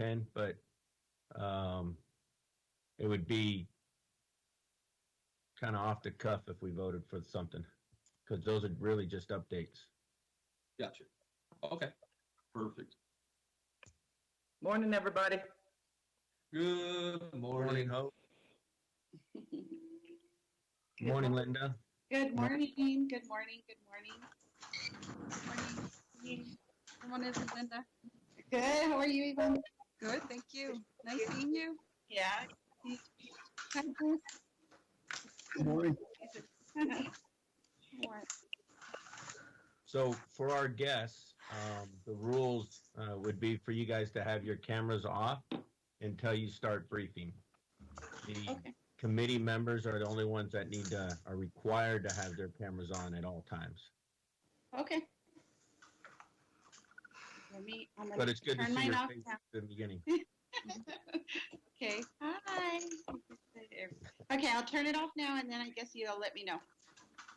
attend, but it would be kind of off the cuff if we voted for something, because those are really just updates. Gotcha. Okay. Perfect. Morning, everybody. Good morning. Hope. Morning, Linda. Good morning. Good morning. Good morning. Good morning. Everyone is Linda. Good. How are you, Yvonne? Good, thank you. Nice seeing you. Yeah. Hi, Bruce. Good morning. So for our guests, the rules would be for you guys to have your cameras off until you start briefing. The committee members are the only ones that are required to have their cameras on at all times. Okay. But it's good to see your face at the beginning. Okay. Hi. Okay, I'll turn it off now, and then I guess you'll let me know.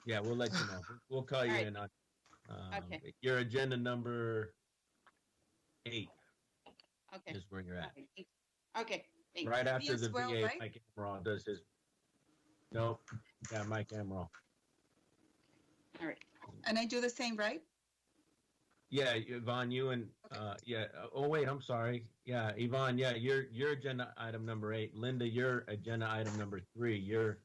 Yeah, we'll let you know. We'll call you All right. in on Okay. your agenda number 8 Okay. is where you're at. Okay. Thanks. Right after the Well, VA, right? Mike Amaral does his. Nope. Yeah, Mike Amaral. All right. And I do the same, right? Yeah, Yvonne, you and yeah. Oh wait, I'm sorry. Yeah, Yvonne. Yeah, your agenda item number 8. Linda, your agenda item number 3. You're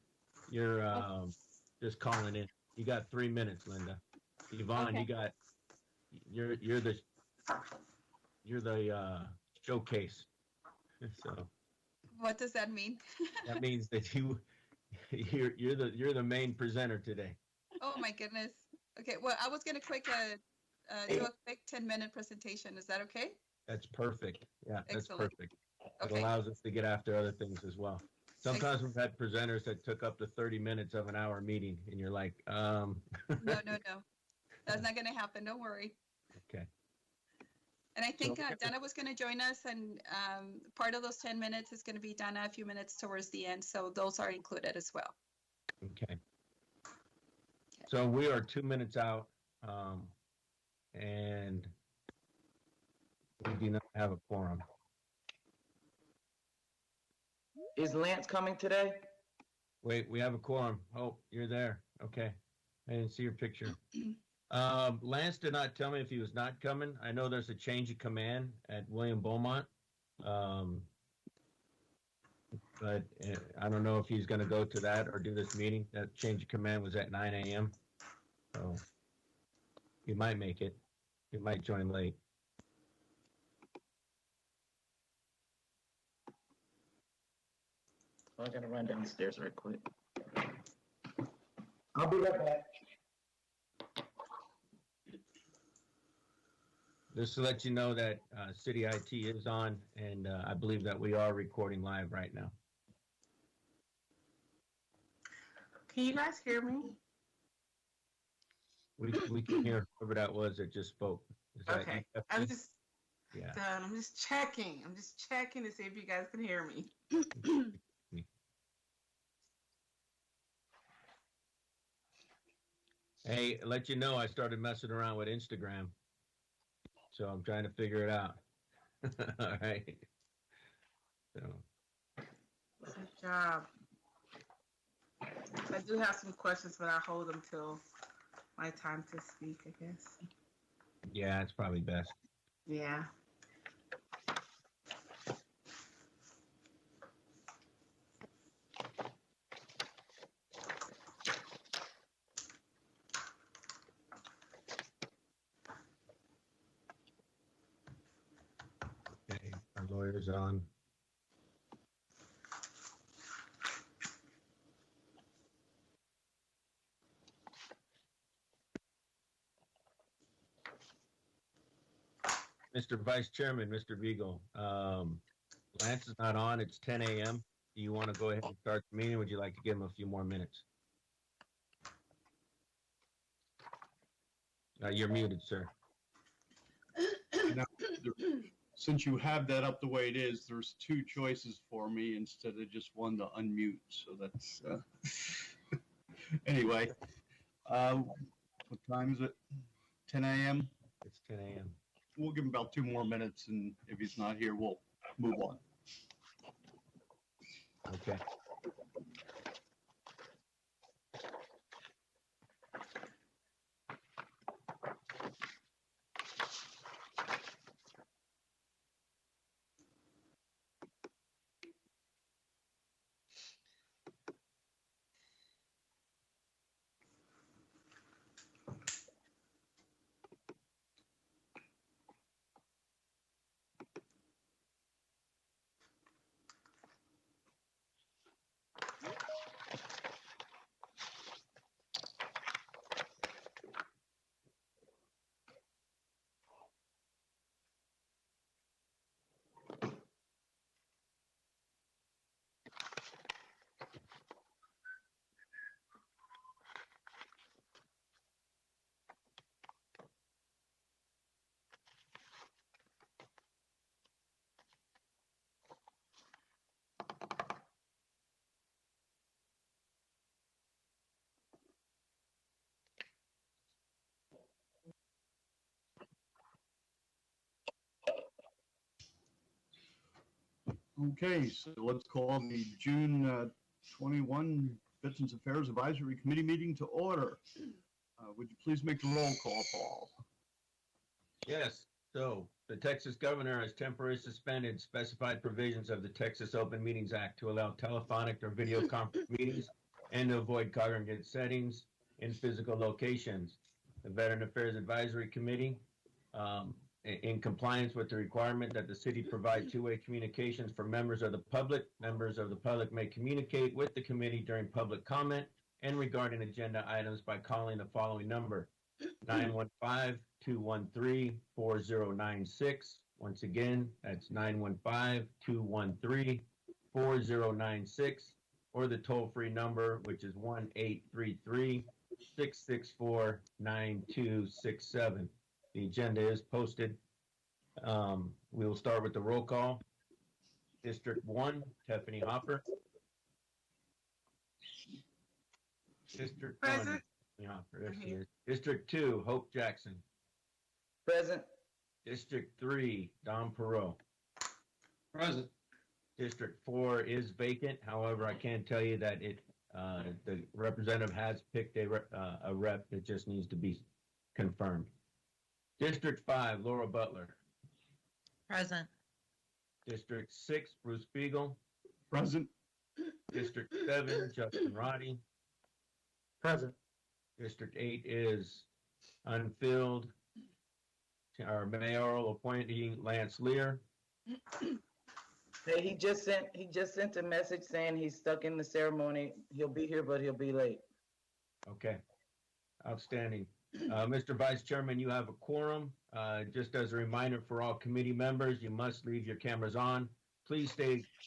just calling in. You got 3 minutes, Linda. Yvonne, Okay. you got you're the showcase. So What does that mean? that means that you're the main presenter today. Oh my goodness. Okay, well, I was gonna do a quick 10-minute presentation. Is that okay? That's perfect. Yeah, that's Excellent. perfect. It Okay. allows us to get after other things as well. Sometimes we've had presenters that took up to 30 minutes of an hour meeting, and you're like, No. That's not gonna happen. Don't worry. Okay. And I think So- Donna was gonna join us, and part of those 10 minutes is gonna be Donna a few minutes towards the end, so those are included as well. Okay. So we are 2 minutes out, and we do not have a quorum. Is Lance coming today? Wait, we have a quorum. Oh, you're there. Okay. I didn't see your picture. Lance did not tell me if he was not coming. I know there's a change of command at William Beaumont. But I don't know if he's going to go to that or do this meeting. That change of command was at 9 a.m. So he might make it. He might join late. I gotta run downstairs right quick. I'll be right back. Just to let you know that City IT is on, and I believe that we are recording live right now. Can you guys hear me? We can hear whoever that was that just spoke. Is that Okay. you? I'm just Yeah. done. I'm just checking. I'm just checking to see if you guys can hear me. Hey, let you know I started messing around with Instagram. So I'm trying to figure it out. All right. So Good job. I do have some questions, but I'll hold them till my time to speak, I guess. yeah, it's probably best. Yeah. Okay, our lawyer's on. Mr. Vice Chairman, Mr. Beagle, Lance is not on. It's 10 a.m. Do you want to go ahead and start the meeting? Or would you like to give him a few more minutes? You're muted, sir. Now, since you have that up the way it is, there's 2 choices for me instead of just one to unmute. So that's anyway. What time is it? 10 a.m. It's 10 a.m. We'll give him about 2 more minutes, and if he's not here, we'll move on. Okay. Okay, so let's call the June 21 Veterans Affairs Advisory Committee meeting to order. Would you please make the roll call, Paul? Yes, so the Texas governor has temporarily suspended specified provisions of the Texas Open Meetings Act to allow telephonic or video conference meetings and to avoid congregate settings in physical locations. The Veteran Affairs Advisory Committee, in compliance with the requirement that the city provide two-way communications for members of the public may communicate with the committee during public comment and regarding agenda items by calling the following number: 915-213-4096. Once again, that's 915-213-4096, or the toll-free number, which is 1-833-664-9267. The agenda is posted. We will start with the roll call. District 1, Tiffany Hopper. District 1, Present. Tiffany Hopper, there she is. District 2, Hope Jackson. Present. District 3, Don Perot. Present. District 4 is vacant. However, I can tell you that the representative has picked a rep that just needs to be confirmed. District 5, Laura Butler. Present. District 6, Bruce Beagle. Present. District 7, Justin Roddy. Present. District 8 is unfilled. Our mayoral appointee, Lance Lear. Hey, he just sent a message saying he's stuck in the ceremony. He'll be here, but he'll be late. Okay, outstanding. Mr. Vice Chairman, you have a quorum. Just as a reminder for all committee members, you must leave your cameras on. Please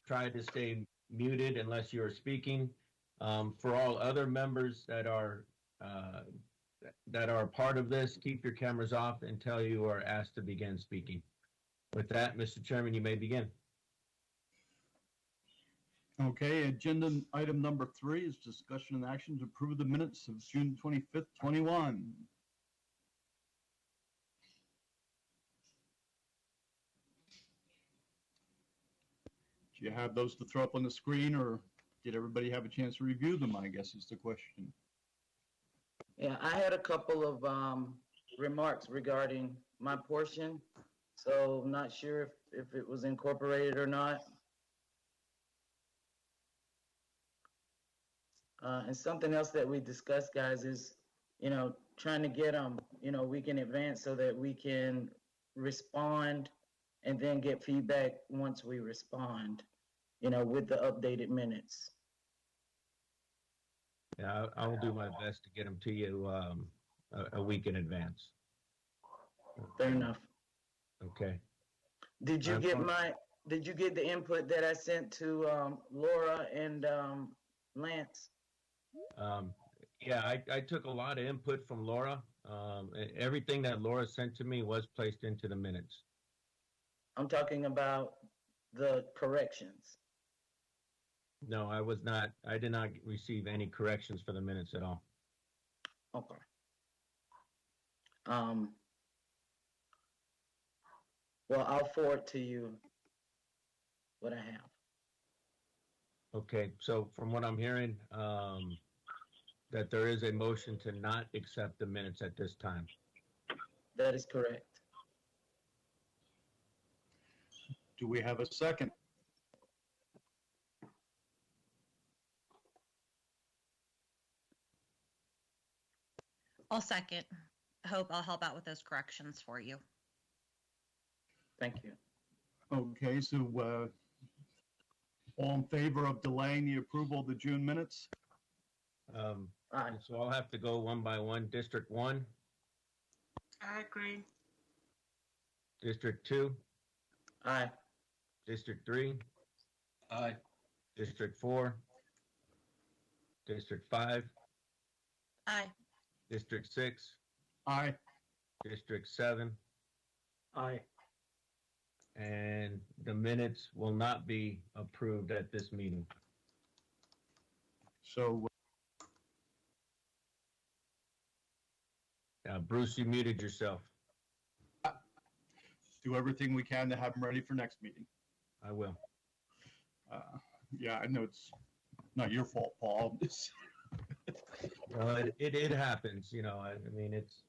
try to stay muted unless you are speaking. For all other members that are part of this, keep your cameras off until you are asked to begin speaking. With that, Mr. Chairman, you may begin. Okay, agenda item number 3 is discussion and action to approve the minutes of June 25th, 21. Do you have those to throw up on the screen, or did everybody have a chance to review them, I guess is the question. Yeah, I had a couple of remarks regarding my portion, so I'm not sure if it was incorporated or not. And something else that we discussed, guys, is, trying to get them, a week in advance so that we can respond and then get feedback once we respond, with the updated minutes. Yeah, I will do my best to get them to you a week in advance. Fair enough. Okay. Did you get the input that I sent to Laura and Lance? Yeah, I took a lot of input from Laura. Everything that Laura sent to me was placed into the minutes. I'm talking about the corrections. No, I did not receive any corrections for the minutes at all. Okay. Well, I'll forward to you what I have. Okay, so from what I'm hearing, that there is a motion to not accept the minutes at this time. That is correct. Do we have a second? I'll second. Hope I'll help out with those corrections for you. Thank you. Okay, so all in favor of delaying the approval of the June minutes? Aye. So I'll have to go one by one. District 1, I agree. District 2, Aye. District 3, Aye. District 4, District 5, Aye. District 6, Aye. District 7, Aye. and the minutes will not be approved at this meeting. So Bruce, you muted yourself. do everything we can to have them ready for next meeting. I will. Yeah, I know it's not your fault, Paul. It happens, you know. I mean, it's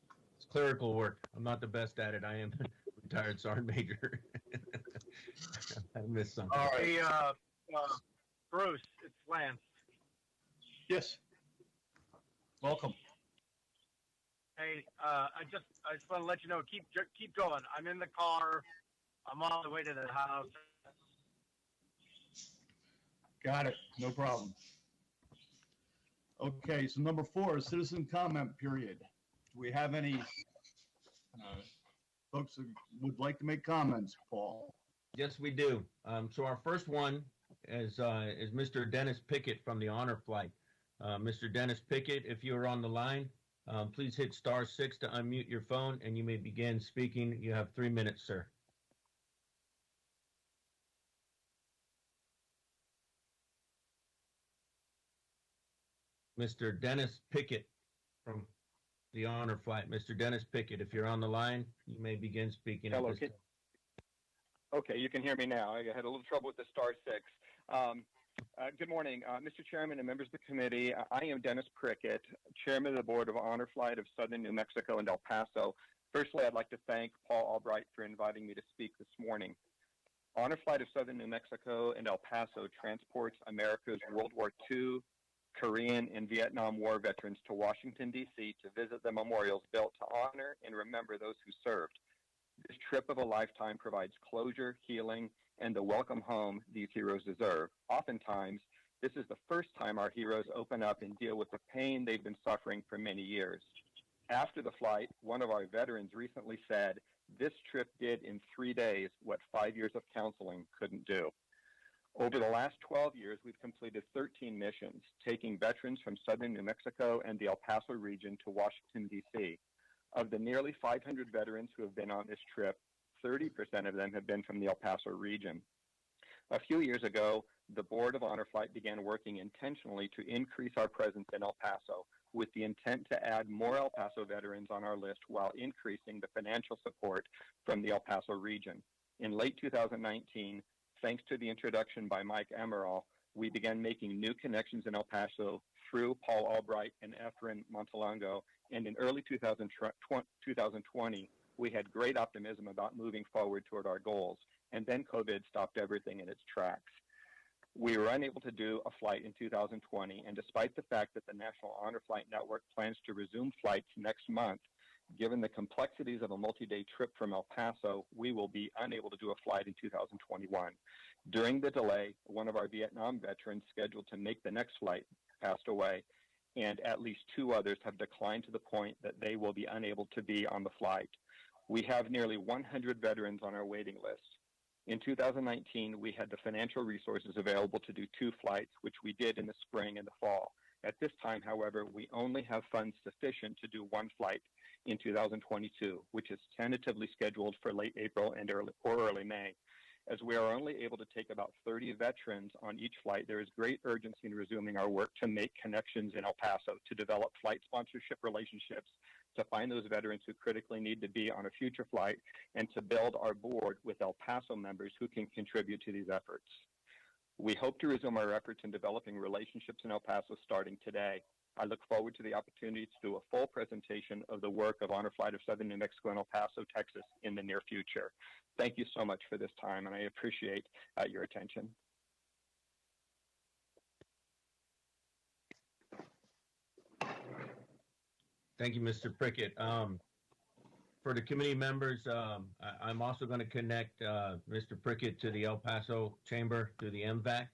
clerical work. I'm not the best at it. I am a retired sergeant major. I missed something. All right. Hey, Bruce, it's Lance. Yes. Welcome. Hey, I just want to let you know, keep going. I'm in the car. I'm on the way to the house. Got it. No problem. Okay, so number 4 is citizen comment period. Do we have any folks who would like to make comments, Paul? Yes, we do. So our first one is Mr. Dennis Pickett from the Honor Flight. Mr. Dennis Pickett, if you are on the line, please hit *6 to unmute your phone, and you may begin speaking. You have 3 minutes, sir. Mr. Dennis Pickett from the Honor Flight. Mr. Dennis Pickett, if you're on the line, you may begin speaking. at Hello, this time. Okay, you can hear me now. I had a little trouble with the *6. Good morning, Mr. Chairman and members of the committee. I am Dennis Pickett, Chairman of the Board of Honor Flight of Southern New Mexico and El Paso. Firstly, I'd like to thank Paul Albright for inviting me to speak this morning. Honor Flight of Southern New Mexico and El Paso transports America's World War II, Korean, and Vietnam War veterans to Washington, D.C. to visit the memorials built to honor and remember those who served. This trip of a lifetime provides closure, healing, and the welcome home these heroes deserve. Oftentimes, this is the first time our heroes open up and deal with the pain they've been suffering for many years. After the flight, one of our veterans recently said, "This trip did in 3 days what 5 years of counseling couldn't do." Over the last 12 years, we've completed 13 missions, taking veterans from southern New Mexico and the El Paso region to Washington, D.C. Of the nearly 500 veterans who have been on this trip, 30% of them have been from the El Paso region. A few years ago, the Board of Honor Flight began working intentionally to increase our presence in El Paso with the intent to add more El Paso veterans on our list while increasing the financial support from the El Paso region. In late 2019, thanks to the introduction by Mike Amaral, we began making new connections in El Paso through Paul Albright and Efren Montalongo, and in early 2020, we had great optimism about moving forward toward our goals, and then COVID stopped everything in its tracks. We were unable to do a flight in 2020, and despite the fact that the National Honor Flight Network plans to resume flights next month, given the complexities of a multi-day trip from El Paso, we will be unable to do a flight in 2021. During the delay, one of our Vietnam veterans scheduled to make the next flight passed away, and at least 2 others have declined to the point that they will be unable to be on the flight. We have nearly 100 veterans on our waiting list. In 2019, we had the financial resources available to do 2 flights, which we did in the spring and the fall. At this time, however, we only have funds sufficient to do 1 flight in 2022, which is tentatively scheduled for late April and early May. As we are only able to take about 30 veterans on each flight, there is great urgency in resuming our work to make connections in El Paso, to develop flight sponsorship relationships, to find those veterans who critically need to be on a future flight and to build our board with El Paso members who can contribute to these efforts. We hope to resume our efforts in developing relationships in El Paso starting today. I look forward to the opportunity to do a full presentation of the work of Honor Flight of Southern New Mexico and El Paso, Texas in the near future. Thank you so much for this time, and I appreciate your attention. Thank you, Mr. Prickett. For the committee members, I'm also going to connect Mr. Prickett to the El Paso Chamber through the MVAC.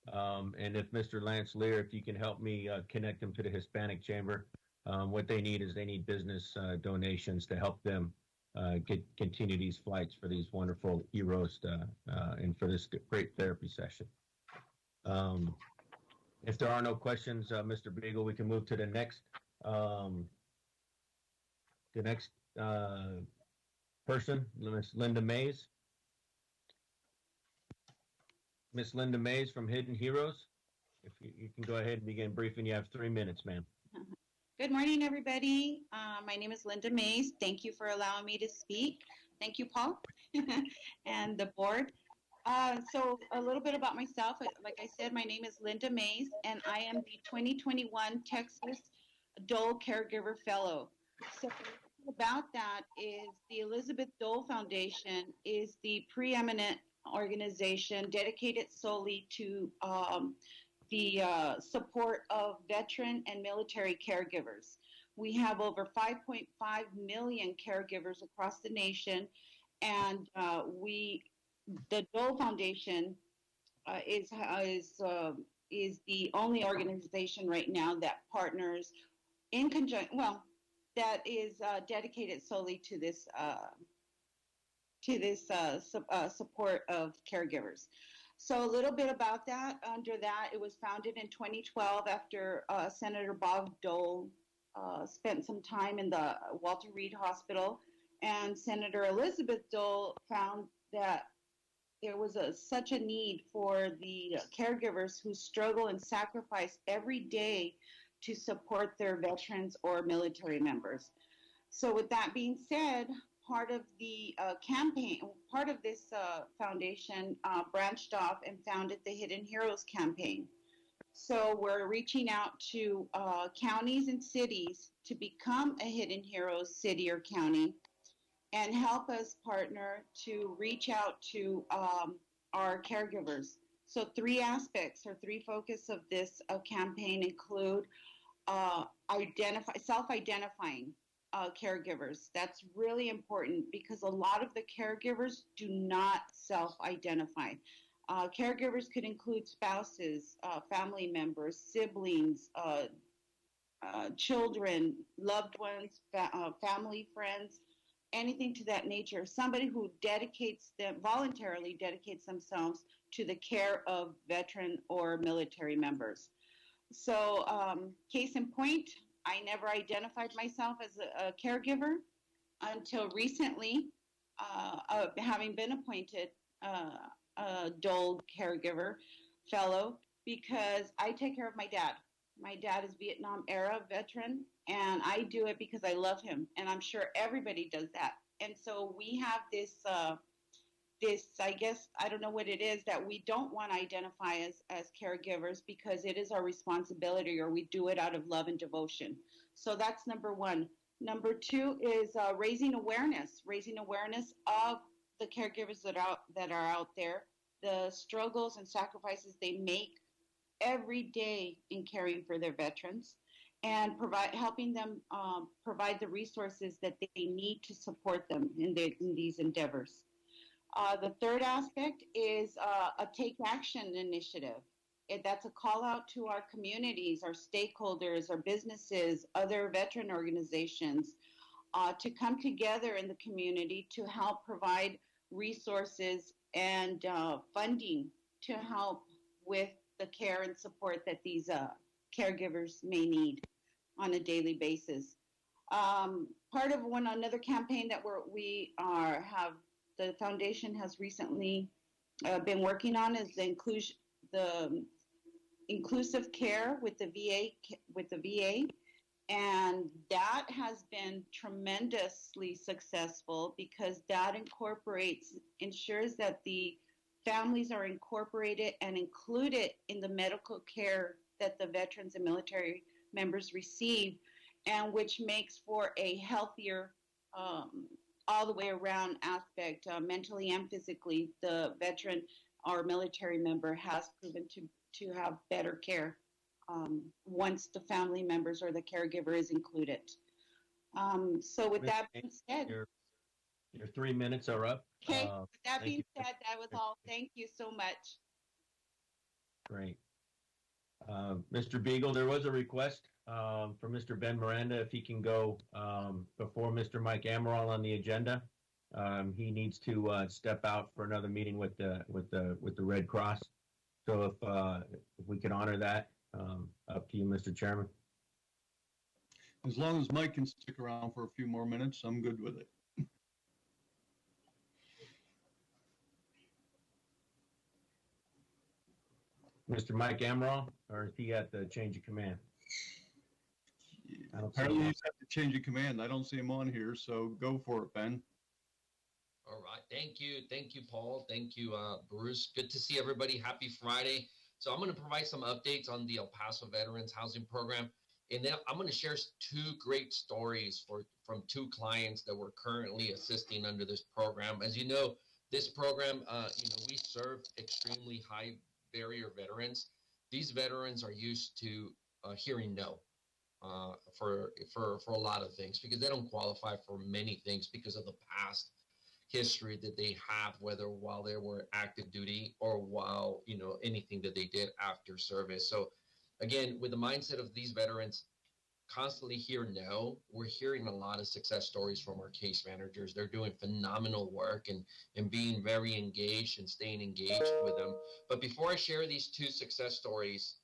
And if Mr. Lance Lear, if you can help me connect them to the Hispanic Chamber, what they need is they need business donations to help them continue these flights for these wonderful heroes and for this great therapy session. If there are no questions, Mr. Beagle, we can move to the next person, Miss Linda Mays. Miss Linda Mays from Hidden Heroes. If you can go ahead and begin briefing. You have 3 minutes, ma'am. Good morning, everybody. My name is Linda Mays. Thank you for allowing me to speak. Thank you, Paul, and the board. So a little bit about myself. Like I said, my name is Linda Mays, and I am the 2021 Texas Dole Caregiver Fellow. So about that is the Elizabeth Dole Foundation is the preeminent organization dedicated solely to the support of veteran and military caregivers. We have over 5.5 million caregivers across the nation, and the Dole Foundation is the only organization right now that partners in conjunction. Well, that is dedicated solely to this support of caregivers. So a little bit about that. Under that, it was founded in 2012 after Senator Bob Dole spent some time in the Walter Reed Hospital, and Senator Elizabeth Dole found that there was such a need for the caregivers who struggle and sacrifice every day to support their veterans or military members. So with that being said, part of the campaign, part of this foundation branched off and founded the Hidden Heroes campaign. So we're reaching out to counties and cities to become a Hidden Heroes city or county and help us partner to reach out to our caregivers. So 3 aspects or 3 focus of this campaign include self-identifying caregivers. That's really important because a lot of the caregivers do not self-identify. Caregivers could include spouses, family members, siblings, children, loved ones, family, friends, anything to that nature. Somebody who voluntarily dedicates themselves to the care of veteran or military members. So case in point, I never identified myself as a caregiver until recently, having been appointed a Dole Caregiver Fellow, because I take care of my dad. My dad is Vietnam era veteran, and I do it because I love him, and I'm sure everybody does that. And so we have this, I guess, I don't know what it is, that we don't want to identify as caregivers because it is our responsibility, or we do it out of love and devotion. So that's number 1. Number 2 is raising awareness of the caregivers that are out there, the struggles and sacrifices they make every day in caring for their veterans, and helping them provide the resources that they need to support them in these endeavors. The third aspect is a Take Action initiative. That's a call out to our communities, our stakeholders, our businesses, other veteran organizations to come together in the community to help provide resources and funding to help with the care and support that these caregivers may need on a daily basis. Part of another campaign that the foundation has recently been working on is the inclusive care with the VA, And that has been tremendously successful because that ensures that the families are incorporated and included in the medical care that the veterans and military members receive, and which makes for a healthier, all the way around aspect, mentally and physically. The veteran or military member has proven to have better care once the family members or the caregiver is included. So with that being said, Your 3 minutes are up. okay, with that thank being you. said, that was all. Thank you so much. Great. Mr. Beagle, there was a request for Mr. Ben Miranda if he can go before Mr. Mike Amaral on the agenda. He needs to step out for another meeting with the Red Cross. So if we can honor that, up to you, Mr. Chairman. As long as Mike can stick around for a few more minutes, I'm good with it. Mr. Mike Amaral, or is he at the change of command? I don't see Apparently him. he's have to change of command. I don't see him on here, so go for it, Ben. All right. Thank you, Paul. Thank you, Bruce. Good to see everybody. Happy Friday. So I'm going to provide some updates on the El Paso Veterans Housing Program. And then I'm going to share two great stories from two clients that we're currently assisting under this program. As you know, this program, we serve extremely high barrier veterans. These veterans are used to hearing no for a lot of things because they don't qualify for many things because of the past history that they have, whether while they were active duty or while, anything that they did after service. So again, with the mindset of these veterans constantly hear no, we're hearing a lot of success stories from our case managers. They're doing phenomenal work and being very engaged and staying engaged with them. But before I share these two success stories,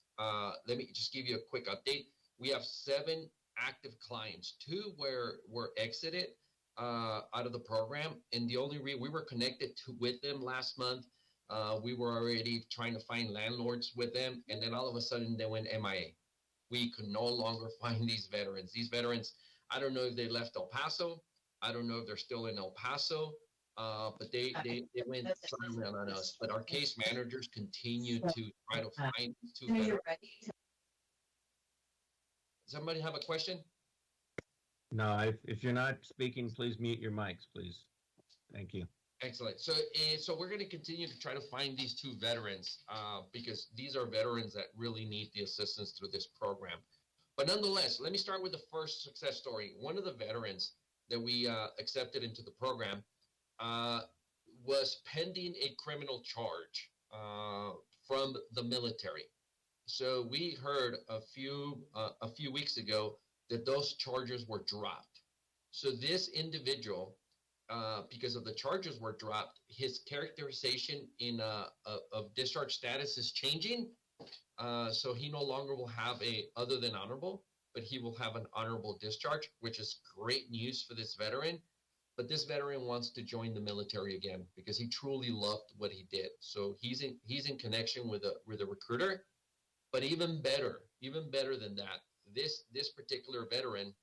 let me just give you a quick update. We have 7 active clients. 2 were exited out of the program, and the only we were connected with them last month. We were already trying to find landlords with them, and then all of a sudden they went MIA. We could no longer find these veterans. These veterans, I don't know if they left El Paso. I don't know if they're still in El Paso, but they went silent on us. But our case managers continue to try to find these 2 veterans. Does somebody have a question? No, if you're not speaking, please mute your mics, please. Thank you. Excellent. So we're going to continue to try to find these 2 veterans because these are veterans that really need the assistance through this program. But nonetheless, let me start with the first success story. One of the veterans that we accepted into the program was pending a criminal charge from the military. So we heard a few weeks ago that those charges were dropped. So this individual, because of the charges were dropped, his characterization of discharge status is changing. So he no longer will have other than honorable, but he will have an honorable discharge, which is great news for this veteran. But this veteran wants to join the military again because he truly loved what he did. So he's in connection with a recruiter. But even better than that, this particular veteran,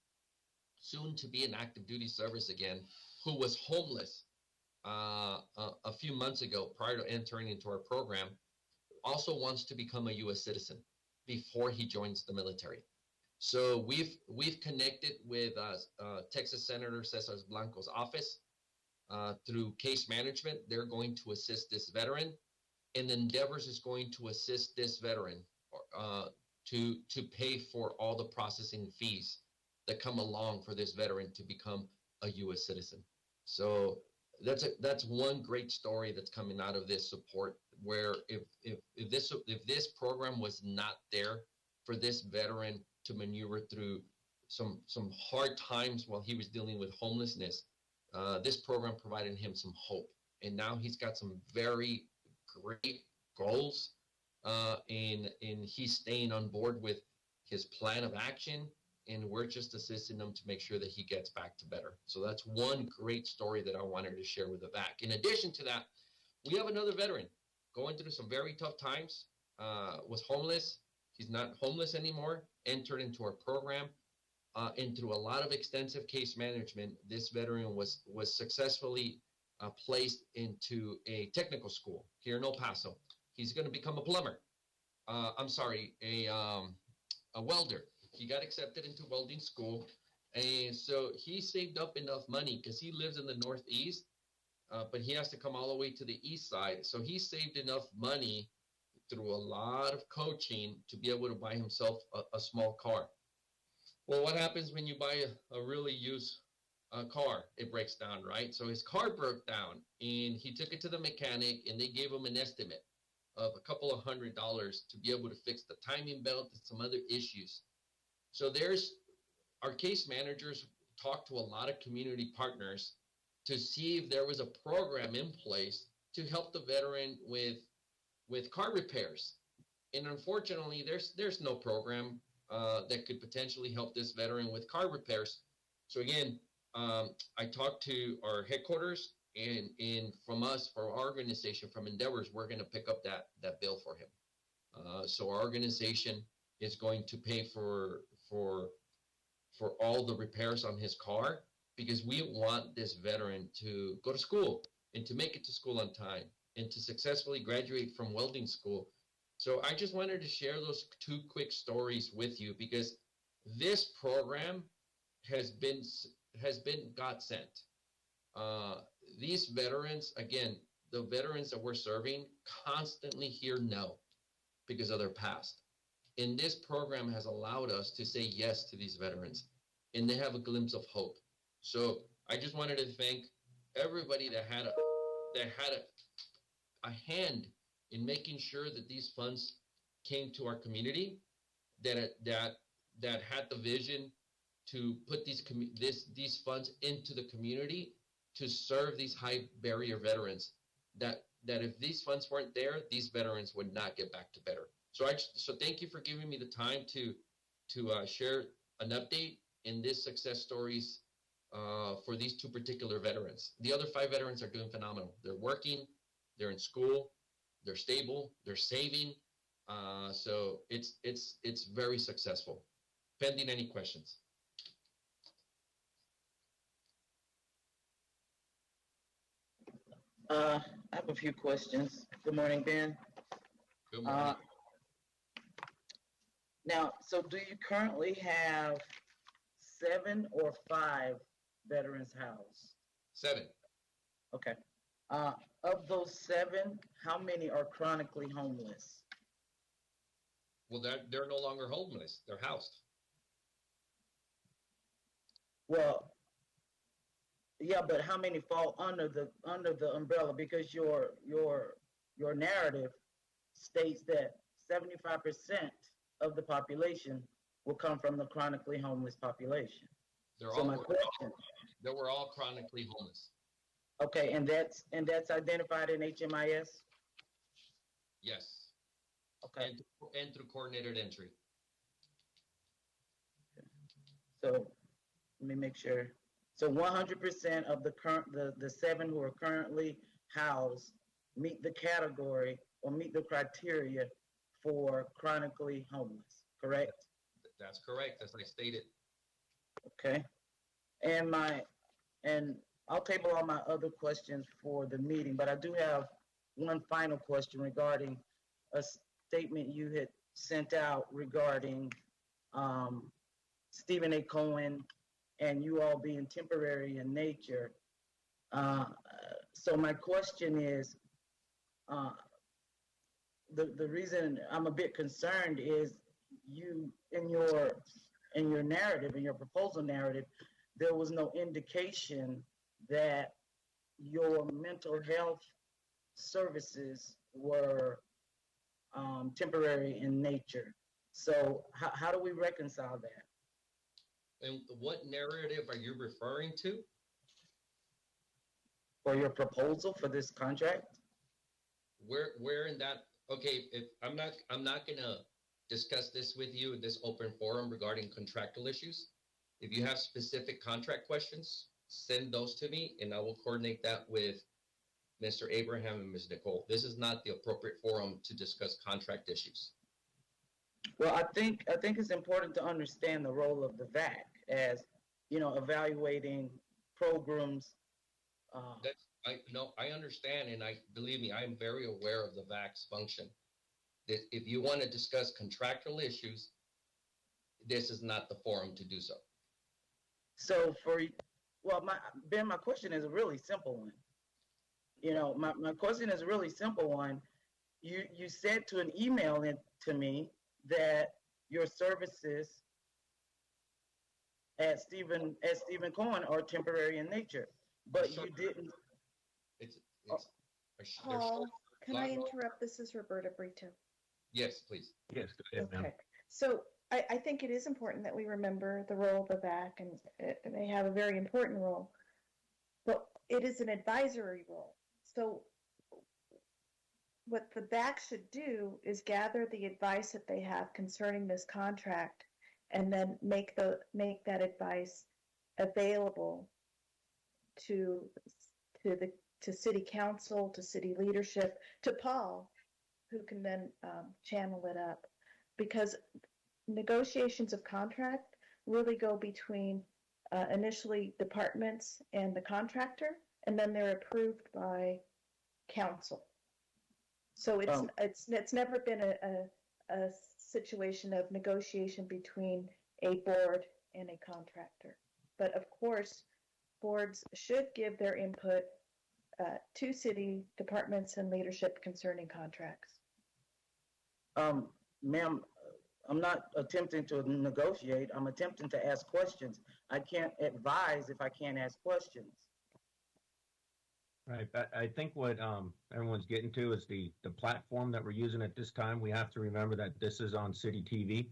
soon to be in active duty service again, who was homeless a few months ago prior to entering into our program, also wants to become a U.S. citizen before he joins the military. So we've connected with Texas Senator Cesar Blanco's office through case management. They're going to assist this veteran, and Endeavors is going to assist this veteran to pay for all the processing fees that come along for this veteran to become a U.S. citizen. So that's one great story that's coming out of this support. Where if this program was not there for this veteran to maneuver through some hard times while he was dealing with homelessness, this program provided him some hope, and now he's got some very great goals. And he's staying on board with his plan of action, and we're just assisting him to make sure that he gets back to better. So that's one great story that I wanted to share with the VAC. In addition to that, we have another veteran going through some very tough times, was homeless. He's not homeless anymore, entered into our program. and through a lot of extensive case management, this veteran was successfully placed into a technical school here in El Paso. He's going to become a plumber. I'm sorry, a welder. He got accepted into welding school, and so he saved up enough money because he lives in the Northeast, but he has to come all the way to the east side. So he saved enough money through a lot of coaching to be able to buy himself a small car. Well, what happens when you buy a really used car? It breaks down, right? So his car broke down, and he took it to the mechanic, and they gave him an estimate of a couple of $100 to be able to fix the timing belt and some other issues. So there's our case managers talked to a lot of community partners to see if there was a program in place to help the veteran with car repairs. And unfortunately, there's no program that could potentially help this veteran with car repairs. So again, I talked to our headquarters, and from us, for our organization, from Endeavors, we're going to pick up that bill for him. So our organization is going to pay for all the repairs on his car, because we want this veteran to go to school and to make it to school on time and to successfully graduate from welding school. So I just wanted to share those two quick stories with you, because this program has been God sent. These veterans, again, the veterans that we're serving constantly hear no because of their past. And this program has allowed us to say yes to these veterans, and they have a glimpse of hope. So I just wanted to thank everybody that had a hand in making sure that these funds came to our community, that had the vision to put these funds into the community to serve these high barrier veterans. That if these funds weren't there, these veterans would not get back to better. So thank you for giving me the time to share an update in this success stories for these two particular veterans. The other 5 veterans are doing phenomenal. They're working, they're in school, they're stable, they're saving. So it's very successful. Pending any questions. I have a few questions. Good morning, Ben. Good morning. Now, so do you currently have 7 or 5 veterans housed? 7. Okay. Of those 7, how many are chronically homeless? Well, they're no longer homeless. They're housed. Well, yeah, but how many fall under the umbrella? Because your narrative states that 75% of the population will come from the chronically homeless population. They were all chronically homeless. Okay, and that's identified in HMIS? Yes. Okay. And through coordinated entry. So let me make sure. So 100% of the 7 who are currently housed meet the category or meet the criteria for chronically homeless, correct? That's correct, as I stated. Okay. And I'll table all my other questions for the meeting, but I do have one final question regarding a statement you had sent out regarding Stephen A. Cohen and you all being temporary in nature. So my question is, the reason I'm a bit concerned is you, in your narrative, in your proposal narrative, there was no indication that your mental health services were temporary in nature. So how do we reconcile that? And what narrative are you referring to? For your proposal for this contract? Where in that? Okay, if I'm not gonna discuss this with you in this open forum regarding contractual issues. If you have specific contract questions, send those to me, and I will coordinate that with Mr. Abraham and Ms. Nicole. This is not the appropriate forum to discuss contract issues. Well, I think it's important to understand the role of the VAC as, evaluating programs. That's, I understand, and believe me, I am very aware of the VAC's function. That if you want to discuss contractual issues, this is not the forum to do so. So well, my question is a really simple one. My question is a really simple one. You said to an email to me that your services at Stephen Cohen are temporary in nature, but you didn't. Paul, can I interrupt? This is Roberta Brito. Yes, please. Yes, go ahead, ma'am. Okay. So I think it is important that we remember the role of the VAC, and they have a very important role, but it is an advisory role. So what the VAC should do is gather the advice that they have concerning this contract, and then make that advice available to city council, to city leadership, to Paul, who can then channel it up. Because negotiations of contract really go between initially departments and the contractor, and then they're approved by council. So it's never been a situation of negotiation between a board and a contractor. But of course, boards should give their input to city departments and leadership concerning contracts. Ma'am, I'm not attempting to negotiate. I'm attempting to ask questions. I can't advise if I can't ask questions. Right. I think what everyone's getting to is the platform that we're using at this time. We have to remember that this is on City TV.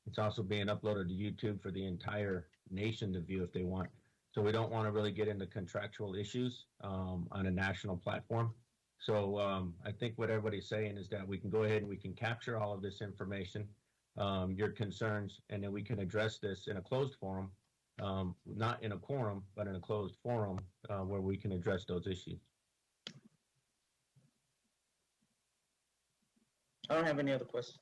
It's also being uploaded to YouTube for the entire nation to view if they want. So we don't want to really get into contractual issues on a national platform. So I think what everybody's saying is that we can go ahead and we can capture all of this information, your concerns, and then we can address this in a closed forum, not in a quorum, but in a closed forum where we can address those issues. I don't have any other questions.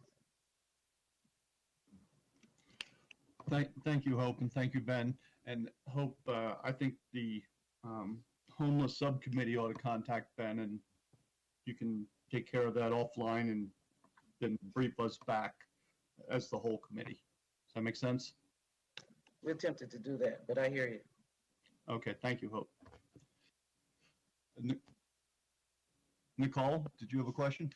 Thank you, Hope, and thank you, Ben. And Hope, I think the homeless subcommittee ought to contact Ben, and you can take care of that offline and then brief us back as the whole committee. Does that make sense? We're tempted to do that, but I hear you. Okay, thank you, Hope. Nicole, did you have a question?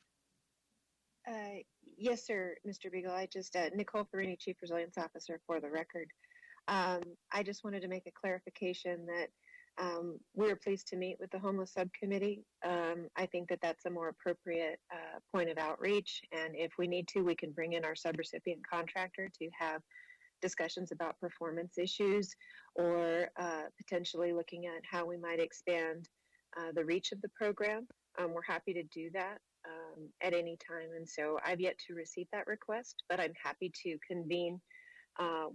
Yes, sir, Mr. Beagle. I just, Nicole Farini, Chief Resilience Officer, for the record. I just wanted to make a clarification that we are pleased to meet with the homeless subcommittee. I think that that's a more appropriate point of outreach, and if we need to, we can bring in our subrecipient contractor to have discussions about performance issues, or potentially looking at how we might expand the reach of the program. We're happy to do that at any time, and so I've yet to receive that request, but I'm happy to convene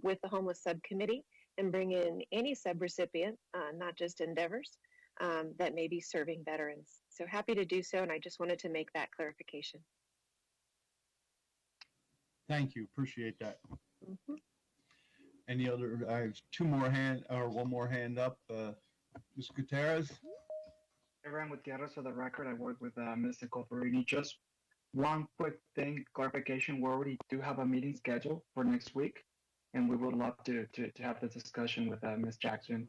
with the homeless subcommittee and bring in any subrecipient, not just Endeavors, that may be serving veterans. So happy to do so, and I just wanted to make that clarification. Thank you, appreciate that. Mm-hmm. Any other, I have one more hand up. Ms. Gutierrez? Aaron Gutierrez, for the record, I work with Ms. Nicole Farini. Just one quick thing, clarification, we already do have a meeting scheduled for next week, and we would love to have the discussion with Ms. Jackson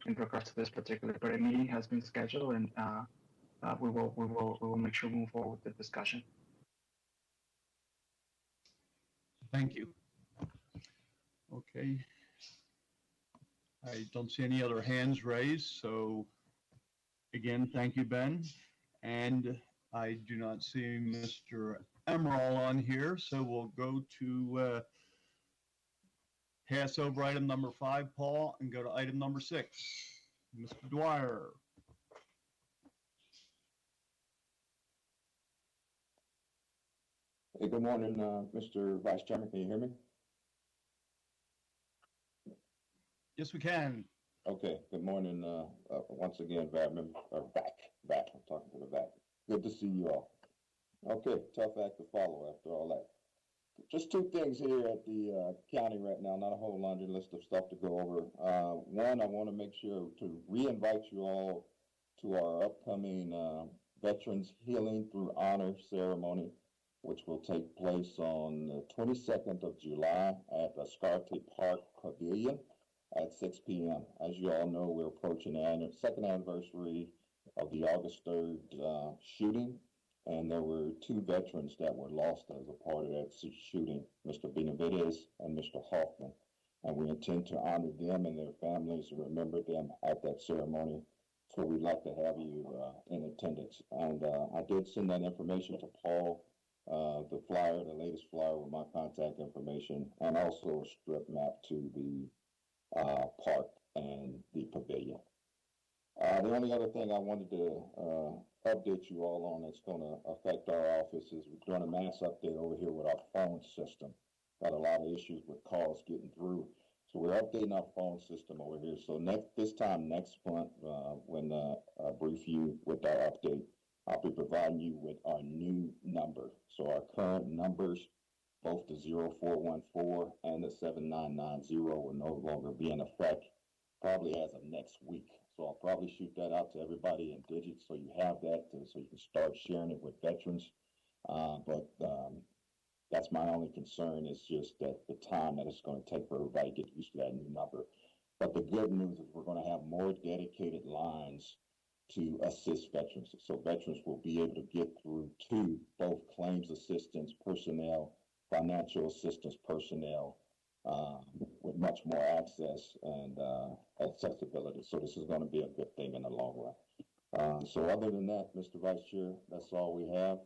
in regards to this particular, but a meeting has been scheduled, and we will make sure we move forward with the discussion. Thank you. Okay. I don't see any other hands raised, so again, thank you, Ben. And I do not see Mr. Emerald on here, so we'll go to pass over item number 5, Paul, and go to item number 6. Mr. Dwyer. Hey, good morning, Mr. Vice Chairman. Can you hear me? Yes, we can. Okay, good morning. Once again, VAC member, VAC. I'm talking to the VAC. Good to see you all. Okay, tough act to follow after all that. Just two things here at the county right now, not a whole laundry list of stuff to go over. One, I want to make sure to re-invite you all to our upcoming Veterans Healing Through Honor ceremony, which will take place on the 22nd of July at Escarte Park Pavilion at 6 p.m. As you all know, we're approaching the second anniversary of the August 3rd shooting, and there were two veterans that were lost as a part of that shooting, Mr. Benavides and Mr. Hoffman. And we intend to honor them and their families and remember them at that ceremony. So we'd like to have you in attendance. And I did send that information to Paul, the flyer, the latest flyer with my contact information, and also a strip map to the park and the pavilion. The only other thing I wanted to update you all on that's going to affect our office is we're doing a mass update over here with our phone system. Got a lot of issues with calls getting through. So we're updating our phone system over here. So this time next month, when I brief you with our update, I'll be providing you with our new number. So our current numbers, both the 0414 and the 7990, will no longer be in effect, probably as of next week. So I'll probably shoot that out to everybody in digits so you have that, so you can start sharing it with veterans. But that's my only concern, is just that the time that it's going to take for everybody to get used to that new number. But the good news is we're going to have more dedicated lines to assist veterans. So veterans will be able to get through to both claims assistance personnel, financial assistance personnel, with much more access and accessibility. So this is going to be a good thing in the long run. So other than that, Mr. Vice Chair, that's all we have.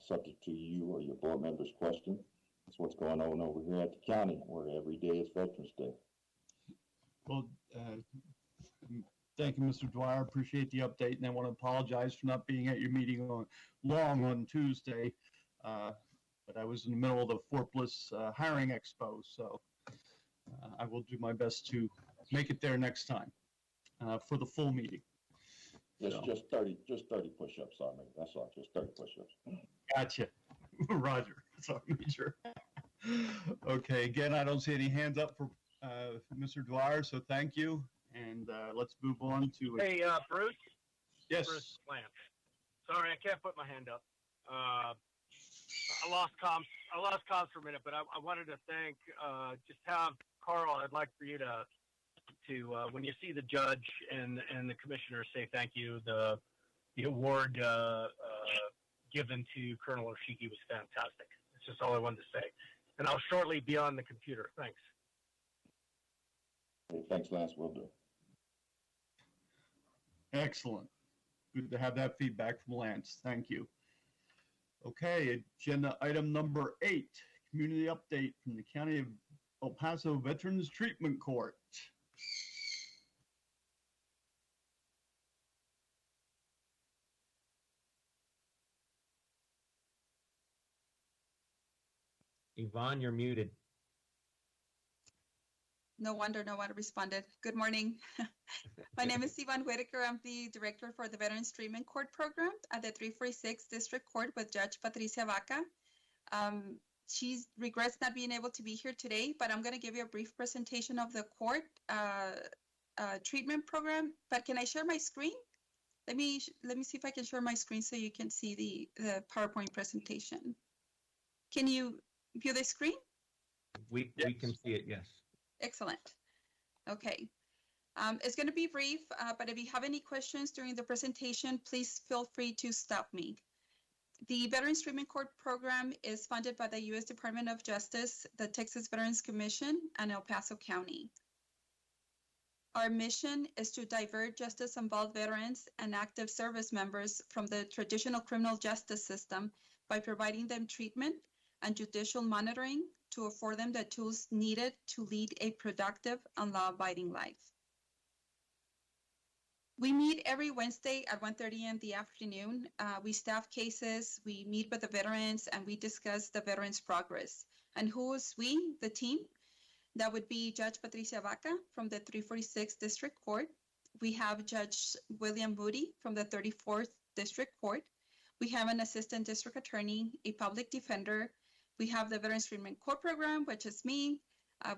Subject to you or your board members' question. That's what's going on over here at the county, where every day is Veterans Day. Well, thank you, Mr. Dwyer. Appreciate the update, and I want to apologize for not being at your meeting on Tuesday. But I was in the middle of the Fort Bliss hiring expo, so I will do my best to make it there next time for the full meeting. Just 30 push-ups, Sergeant. That's all. Just 30 push-ups. Gotcha, Roger. Sergeant Major. Okay. Again, I don't see any hands up for Mr. Dwyer, so thank you. And let's move on to. Hey, Bruce. Yes. Bruce Lance. Sorry, I can't put my hand up. I lost comms for a minute, but I wanted to thank, just have Carl. I'd like for you to when you see the judge and the commissioner, say thank you. The award given to Colonel Oshiki was fantastic. That's just all I wanted to say. And I'll shortly be on the computer. Thanks. Thanks, Lance. Will do. Excellent. Good to have that feedback from Lance. Thank you. Okay, agenda item number 8, community update from the County of El Paso Veterans Treatment Court. Yvonne, you're muted. No wonder no one responded. Good morning. My name is Yvonne Whitaker. I'm the director for the Veterans Treatment Court program at the 346 District Court with Judge Patricia Vaca. She regrets not being able to be here today, but I'm going to give you a brief presentation of the court treatment program. But can I share my screen? Let me see if I can share my screen so you can see the PowerPoint presentation. Can you view the screen? We can see it, yes. Excellent. Okay. It's going to be brief, but if you have any questions during the presentation, please feel free to stop me. The Veterans Treatment Court program is funded by the U.S. Department of Justice, the Texas Veterans Commission, and El Paso County. Our mission is to divert justice-involved veterans and active service members from the traditional criminal justice system by providing them treatment and judicial monitoring to afford them the tools needed to lead a productive and law-abiding life. We meet every Wednesday at 1:30 in the afternoon. We staff cases, we meet with the veterans, and we discuss the veterans' progress. And who is we, the team? That would be Judge Patricia Vaca from the 346 District Court. We have Judge William Moody from the 34th District Court. We have an assistant district attorney, a public defender, We have the Veterans Treatment Court Program, which is me.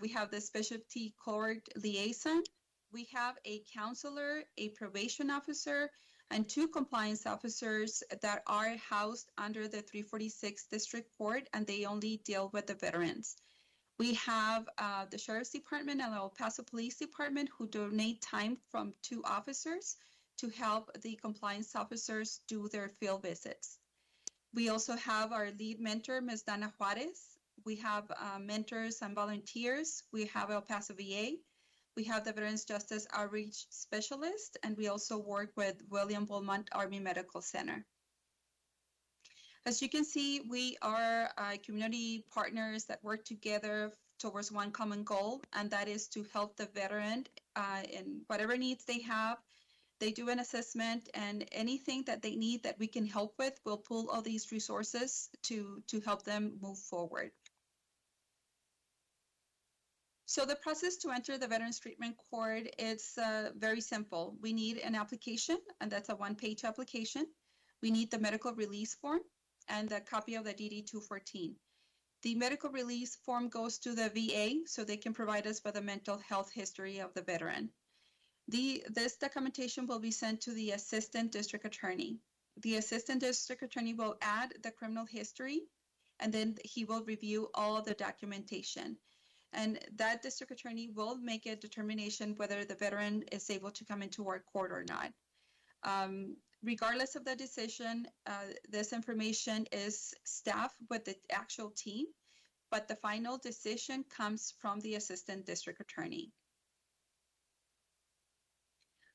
We have the Specialty Court Liaison. We have a counselor, a probation officer, and 2 compliance officers that are housed under the 346 District Court, and they only deal with the veterans. We have the Sheriff's Department and El Paso Police Department who donate time from 2 officers to help the compliance officers do their field visits. We also have our lead mentor, Ms. Dana Juarez. We have mentors and volunteers. We have El Paso VA. We have the Veterans Justice Outreach Specialist, and we also work with William Beaumont Army Medical Center. As you can see, we are community partners that work together towards one common goal, and that is to help the veteran in whatever needs they have. They do an assessment, and anything that they need that we can help with, we'll pull all these resources to help them move forward. So the process to enter the Veterans Treatment Court is very simple. We need an application, and that's a 1-page application. We need the medical release form and a copy of the DD-214. The medical release form goes to the VA so they can provide us with a mental health history of the veteran. This documentation will be sent to the Assistant District Attorney. The Assistant District Attorney will add the criminal history, and then he will review all of the documentation. And that District Attorney will make a determination whether the veteran is able to come into our court or not. Regardless of the decision, this information is staffed with the actual team, but the final decision comes from the Assistant District Attorney.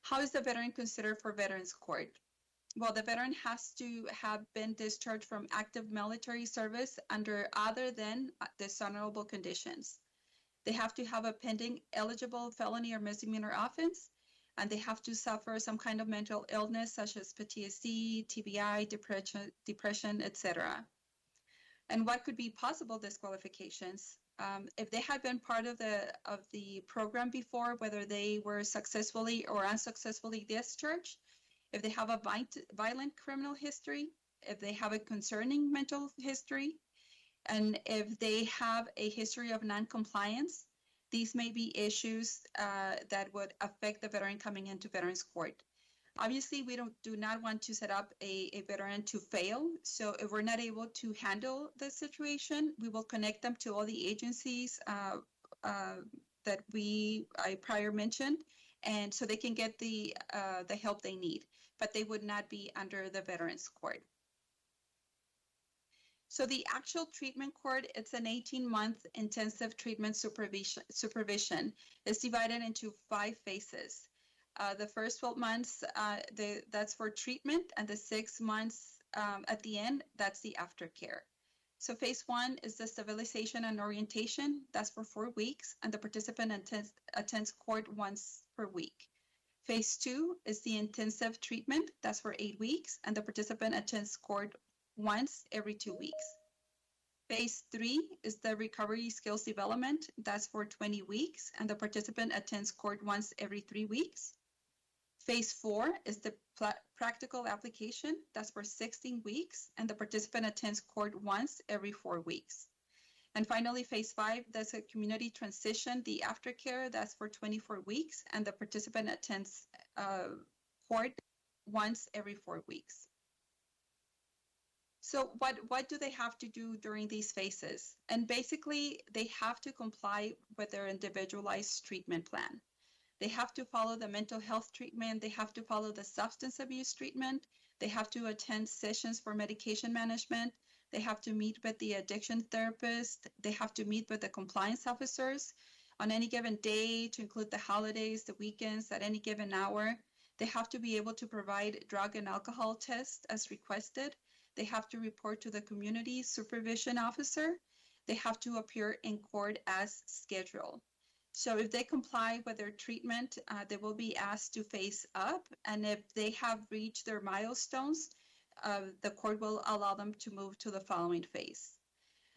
How is the veteran considered for Veterans Court? Well, the veteran has to have been discharged from active military service under other than dishonorable conditions. They have to have a pending eligible felony or misdemeanor offense, and they have to suffer some kind of mental illness such as PTSD, TBI, depression, etc. And what could be possible disqualifications? If they had been part of the program before, whether they were successfully or unsuccessfully discharged, if they have a violent criminal history, if they have a concerning mental history, and if they have a history of non-compliance, these may be issues that would affect the veteran coming into Veterans Court. Obviously, we do not want to set up a veteran to fail. So if we're not able to handle the situation, we will connect them to all the agencies that I prior mentioned, and so they can get the help they need, but they would not be under the Veterans Court. So the actual treatment court, it's an 18-month intensive treatment supervision. It's divided into 5 phases. The first 12 months, that's for treatment, and the 6 months at the end, that's the aftercare. So phase 1 is the stabilization and orientation. That's for 4 weeks, and the participant attends court once per week. Phase 2 is the intensive treatment. That's for 8 weeks, and the participant attends court once every 2 weeks. Phase 3 is the recovery skills development. That's for 20 weeks, and the participant attends court once every 3 weeks. Phase 4 is the practical application. That's for 16 weeks, and the participant attends court once every 4 weeks. And finally, phase 5, that's a community transition, the aftercare. That's for 24 weeks, and the participant attends court once every 4 weeks. So what do they have to do during these phases? And basically, they have to comply with their individualized treatment plan. They have to follow the mental health treatment. They have to follow the substance abuse treatment. They have to attend sessions for medication management. They have to meet with the addiction therapist. They have to meet with the compliance officers on any given day, to include the holidays, the weekends, at any given hour. They have to be able to provide drug and alcohol tests as requested. They have to report to the community supervision officer. They have to appear in court as scheduled. So if they comply with their treatment, they will be asked to face up. And if they have reached their milestones, the court will allow them to move to the following phase.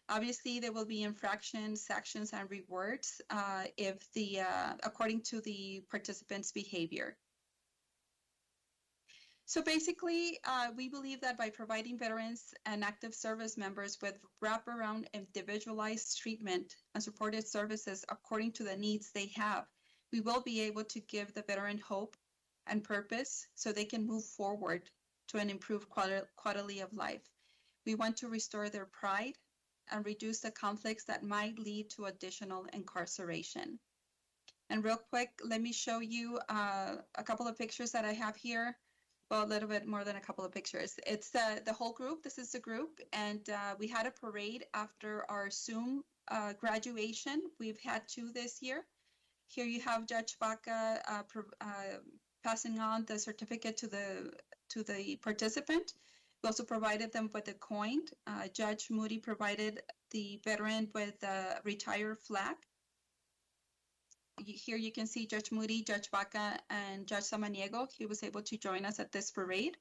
Obviously, there will be infractions, sanctions, and rewards according to the participant's behavior. So basically, we believe that by providing veterans and active service members with wraparound individualized treatment and supported services according to the needs they have, we will be able to give the veteran hope and purpose so they can move forward to an improved quality of life. We want to restore their pride and reduce the conflicts that might lead to additional incarceration. And real quick, let me show you a couple of pictures that I have here. Well, a little bit more than a couple of pictures. It's the whole group. This is the group. And we had a parade after our Zoom graduation. We've had 2 this year. Here you have Judge Baca passing on the certificate to the participant. We also provided them with a coin. Judge Moody provided the veteran with a retired flag. Here you can see Judge Moody, Judge Baca, and Judge Samaniego. He was able to join us at this parade.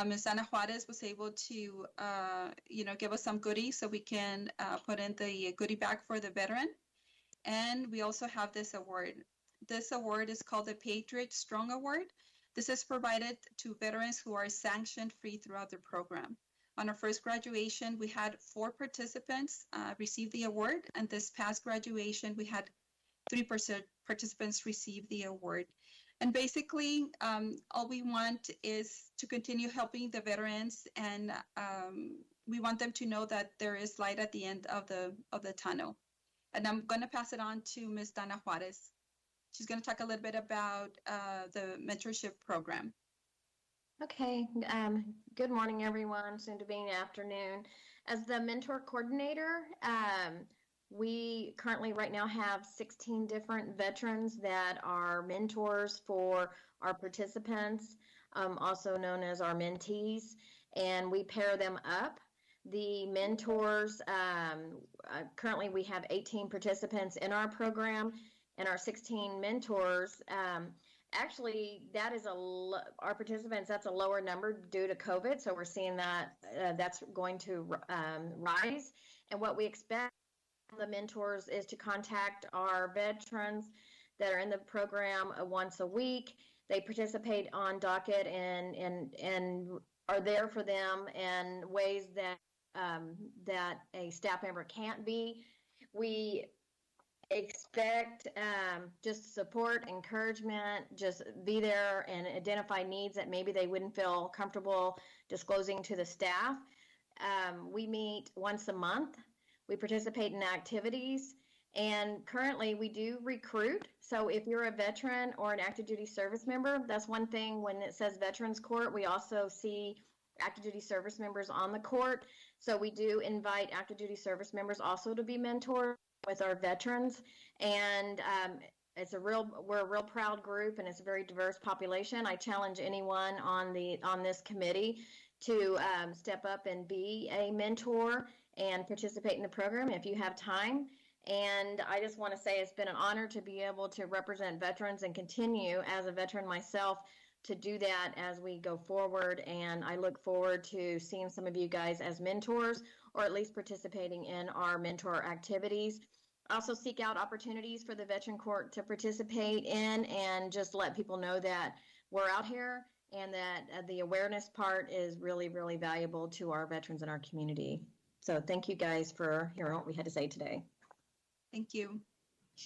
Ms. Ana Juarez was able to, give us some goodies so we can put in the goodie bag for the veteran. And we also have this award. This award is called the Patriot Strong Award. This is provided to veterans who are sanction free throughout the program. On our first graduation, we had 4 participants receive the award, and this past graduation, we had 3 participants receive the award. And basically, all we want is to continue helping the veterans, and we want them to know that there is light at the end of the tunnel. And I'm going to pass it on to Ms. Dana Juarez. She's going to talk a little bit about the mentorship program. Okay. Good morning, everyone. Soon to be an afternoon. As the mentor coordinator, we currently right now have 16 different veterans that are mentors for our participants, also known as our mentees, and we pair them up. The mentors, currently we have 18 participants in our program, and our 16 mentors, actually that is our participants, that's a lower number due to COVID, so we're seeing that that's going to rise. And what we expect the mentors is to contact our veterans that are in the program once a week. They participate on docket and are there for them in ways that that a staff member can't be. We expect just support, encouragement, just be there and identify needs that maybe they wouldn't feel comfortable disclosing to the staff. We meet once a month. We participate in activities, and currently we do recruit. So if you're a veteran or an active duty service member, that's one thing. When it says Veterans Court, we also see active duty service members on the court. So we do invite active duty service members also to be mentors with our veterans. And we're a real proud group, and it's a very diverse population. I challenge anyone on this committee to step up and be a mentor and participate in the program if you have time. And I just want to say it's been an honor to be able to represent veterans and continue as a veteran myself to do that as we go forward. And I look forward to seeing some of you guys as mentors, or at least participating in our mentor activities. Also seek out opportunities for the Veteran Court to participate in, and just let people know that we're out here and that the awareness part is really, really valuable to our veterans in our community. So thank you guys for hearing what we had to say today. Thank you.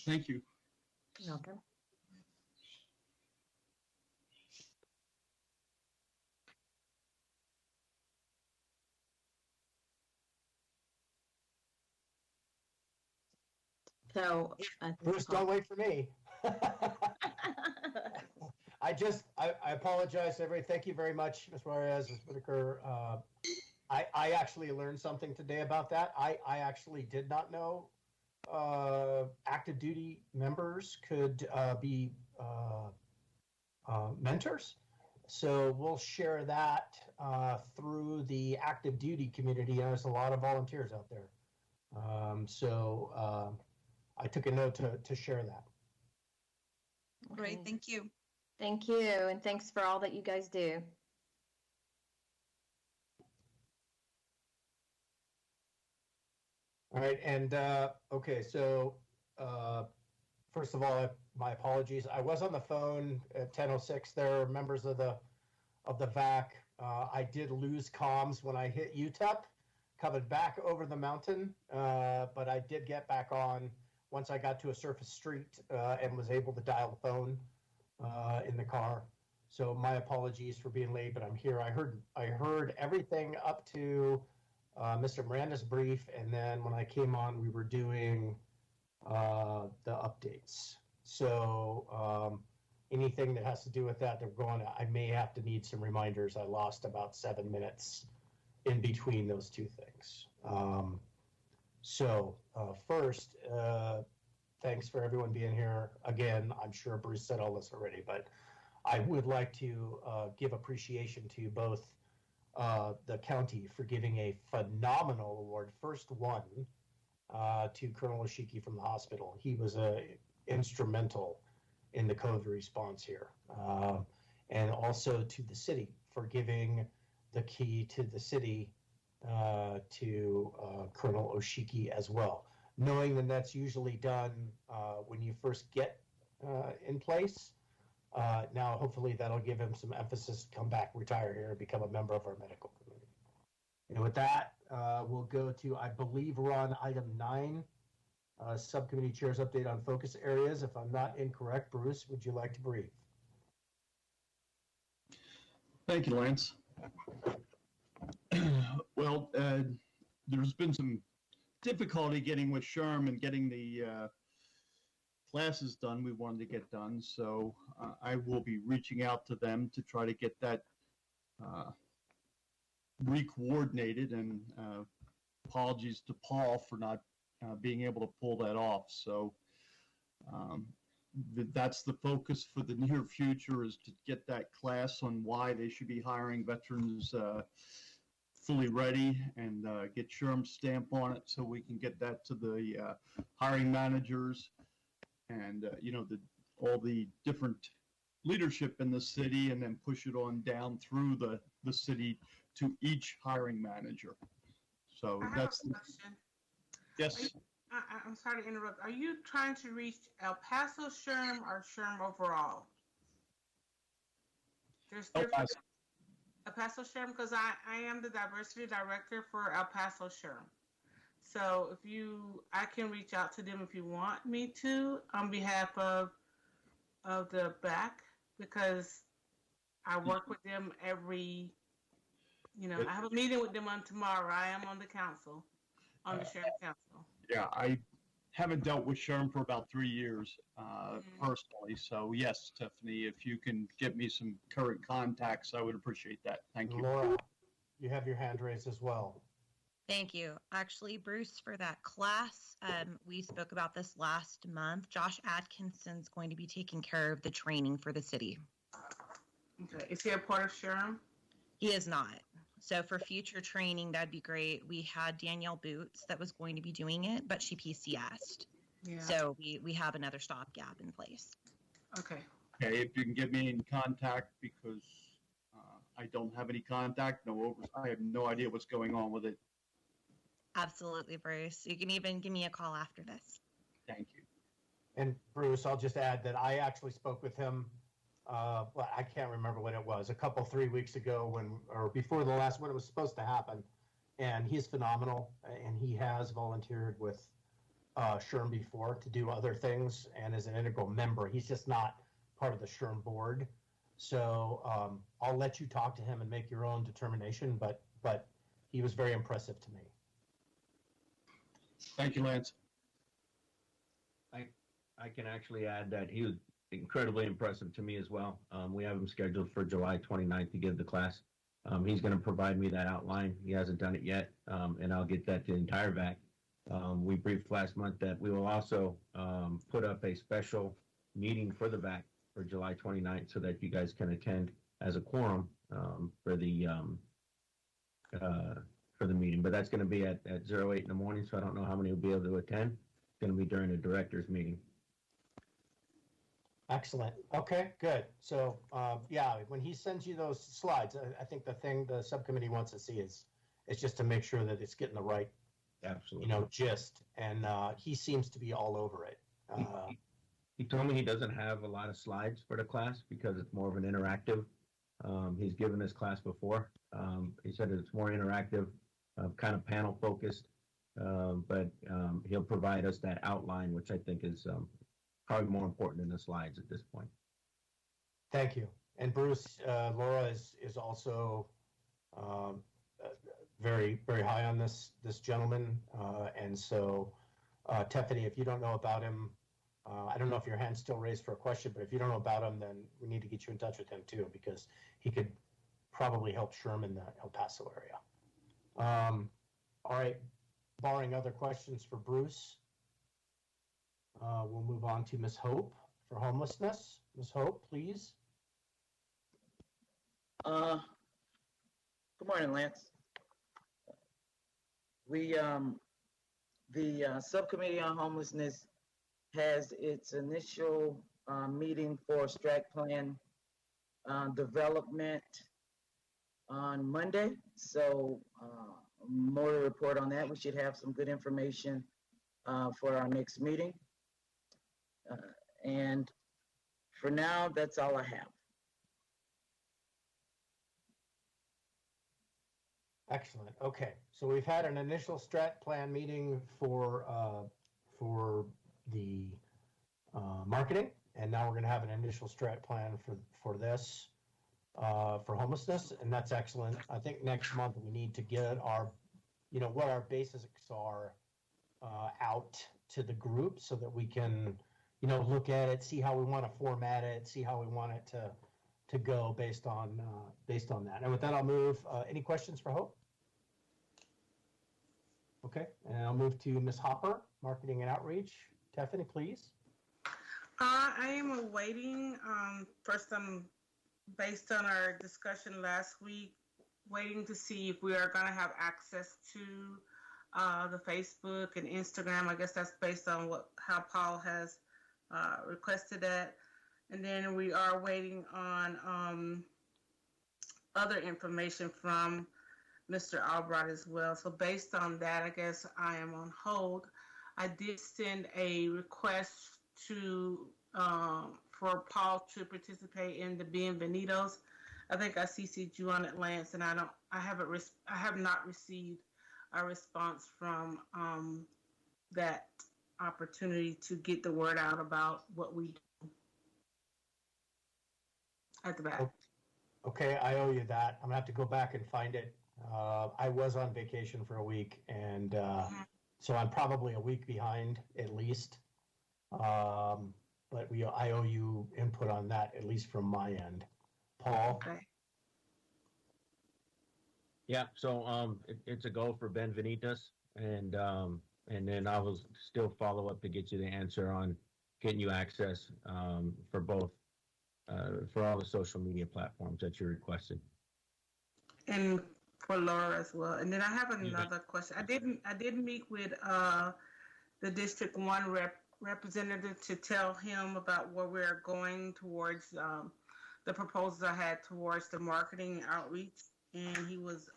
Thank you. You're welcome. So Bruce, don't wait for me. I apologize to everybody. Thank you very much, Ms. Juarez, Ms. Whitaker. I actually learned something today about that. I actually did not know active duty members could be mentors. So we'll share that through the active duty community. There's a lot of volunteers out there. I took a note to share that. Great, thank you. Thank you, and thanks for all that you guys do. All right, and okay, so first of all, my apologies. I was on the phone at 10:06. There are members of the of the VAC. I did lose comms when I hit UTEP, coming back over the mountain, but I did get back on once I got to a surface street and was able to dial the phone in the car. So my apologies for being late, but I'm here. I heard everything up to Mr. Miranda's brief, and then when I came on, we were doing the updates. So anything that has to do with that, I may have to need some reminders. I lost about 7 minutes in between those two things. First, thanks for everyone being here. Again, I'm sure Bruce said all this already, but I would like to give appreciation to both the county for giving a phenomenal award, first one, to Colonel Oshiki from the hospital. He was instrumental in the COVID response here. And also to the city for giving the key to the city to Colonel Oshiki as well. Knowing that that's usually done when you first get in place. Now, hopefully that'll give him some emphasis to come back, retire here, and become a member of our medical committee. And with that, we'll go to, I believe we're on item 9, subcommittee chair's update on focus areas. If I'm not incorrect, Bruce, would you like to brief? Thank you, Lance. Well, there's been some difficulty getting with SHRM and getting the classes done we wanted to get done. So I will be reaching out to them to try to get that re-coordinated, and apologies to Paul for not being able to pull that off. So that's the focus for the near future, is to get that class on why they should be hiring veterans fully ready, and get SHRM's stamp on it so we can get that to the hiring managers and all the different leadership in the city, and then push it on down through the city to each hiring manager. So that's a question. Yes. I'm sorry to interrupt. Are you trying to reach El Paso SHRM or SHRM overall? There's different El Paso SHRM, because I am the diversity director for El Paso SHRM. So I can reach out to them if you want me to, on behalf of the BAC, because I work with them every, I have a meeting with them on tomorrow. I am on the council, on the SHRM council. Yeah, I haven't dealt with SHRM for about 3 years personally. So yes, Tiffany, if you can get me some current contacts, I would appreciate that. Thank you. Laura, you have your hand raised as well. Thank you. Actually, Bruce, for that class, we spoke about this last month. Josh Atkinson's going to be taking care of the training for the city. Okay. Is he a part of SHRM? He is not. So for future training, that'd be great. We had Danielle Boots that was going to be doing it, but she PCS'd. Yeah. So we have another stopgap in place. Okay. Okay, if you can get me in contact, because I don't have any contact, I have no idea what's going on with it. Absolutely, Bruce. You can even give me a call after this. Thank you. And Bruce, I'll just add that I actually spoke with him. Well, I can't remember when it was, 3 weeks ago, or before the last, when it was supposed to happen. And he's phenomenal, and he has volunteered with SHRM before to do other things, and is an integral member. He's just not part of the SHRM board. So I'll let you talk to him and make your own determination, but he was very impressive to me. Thank you, Lance. I can actually add that he was incredibly impressive to me as well. We have him scheduled for July 29th to give the class. He's going to provide me that outline. He hasn't done it yet, and I'll get that to the entire VAC. We briefed last month that we will also put up a special meeting for the VAC for July 29th so that you guys can attend as a quorum for the meeting. But that's going to be at 08 in the morning, so I don't know how many will be able to attend. It's going to be during the director's meeting. Excellent. Okay, good. So, when he sends you those slides, I think the thing the subcommittee wants to see is just to make sure that it's getting the right, gist. And he seems to be all over it. He told me he doesn't have a lot of slides for the class because it's more of an interactive He's given this class before. He said it's more interactive, kind of panel focused, but he'll provide us that outline, which I think is probably more important than the slides at this point. Thank you. And Bruce, Laura is also very, very high on this gentleman. And so, Tiffany, if you don't know about him, I don't know if your hand's still raised for a question, but if you don't know about him, then we need to get you in touch with him too, because he could probably help Sherman, the El Paso area. All right, barring other questions for Bruce, we'll move on to Ms. Hope for homelessness. Ms. Hope, please. Good morning, Lance. The Subcommittee on Homelessness has its initial meeting for strat plan development on Monday. So more to report on that. We should have some good information for our next meeting. And for now, that's all I have. Excellent. Okay, so we've had an initial strat plan meeting for the marketing, and now we're going to have an initial strat plan for this for homelessness, and that's excellent. I think next month we need to get our, what our basics are out to the group so that we can, look at it, see how we want to format it, see how we want it to go based on that. And with that, I'll move. Any questions for Hope? Okay, and I'll move to Ms. Hopper, Marketing and Outreach. Tiffany, please. I am awaiting, first, based on our discussion last week, waiting to see if we are going to have access to the Facebook and Instagram. I guess that's based on how Paul has requested that. And then we are waiting on other information from Mr. Albright as well. So based on that, I guess I am on hold. I did send a request to for Paul to participate in the Bienvenidos. I think I CC'd you on it, Lance, and I have not received a response from that opportunity to get the word out about what we do at the back. Okay, I owe you that. I'm gonna have to go back and find it. I was on vacation for a week, and so I'm probably a week behind at least. But I owe you input on that, at least from my end. Paul? Okay. Yeah, so it's a go for Benvenitas, and then I will still follow up to get you the answer on getting you access for both for all the social media platforms that you requested. And for Laura as well. And then I have another question. I did meet with the District 1 representative to tell him about where we're going towards the proposals I had towards the marketing outreach, and he was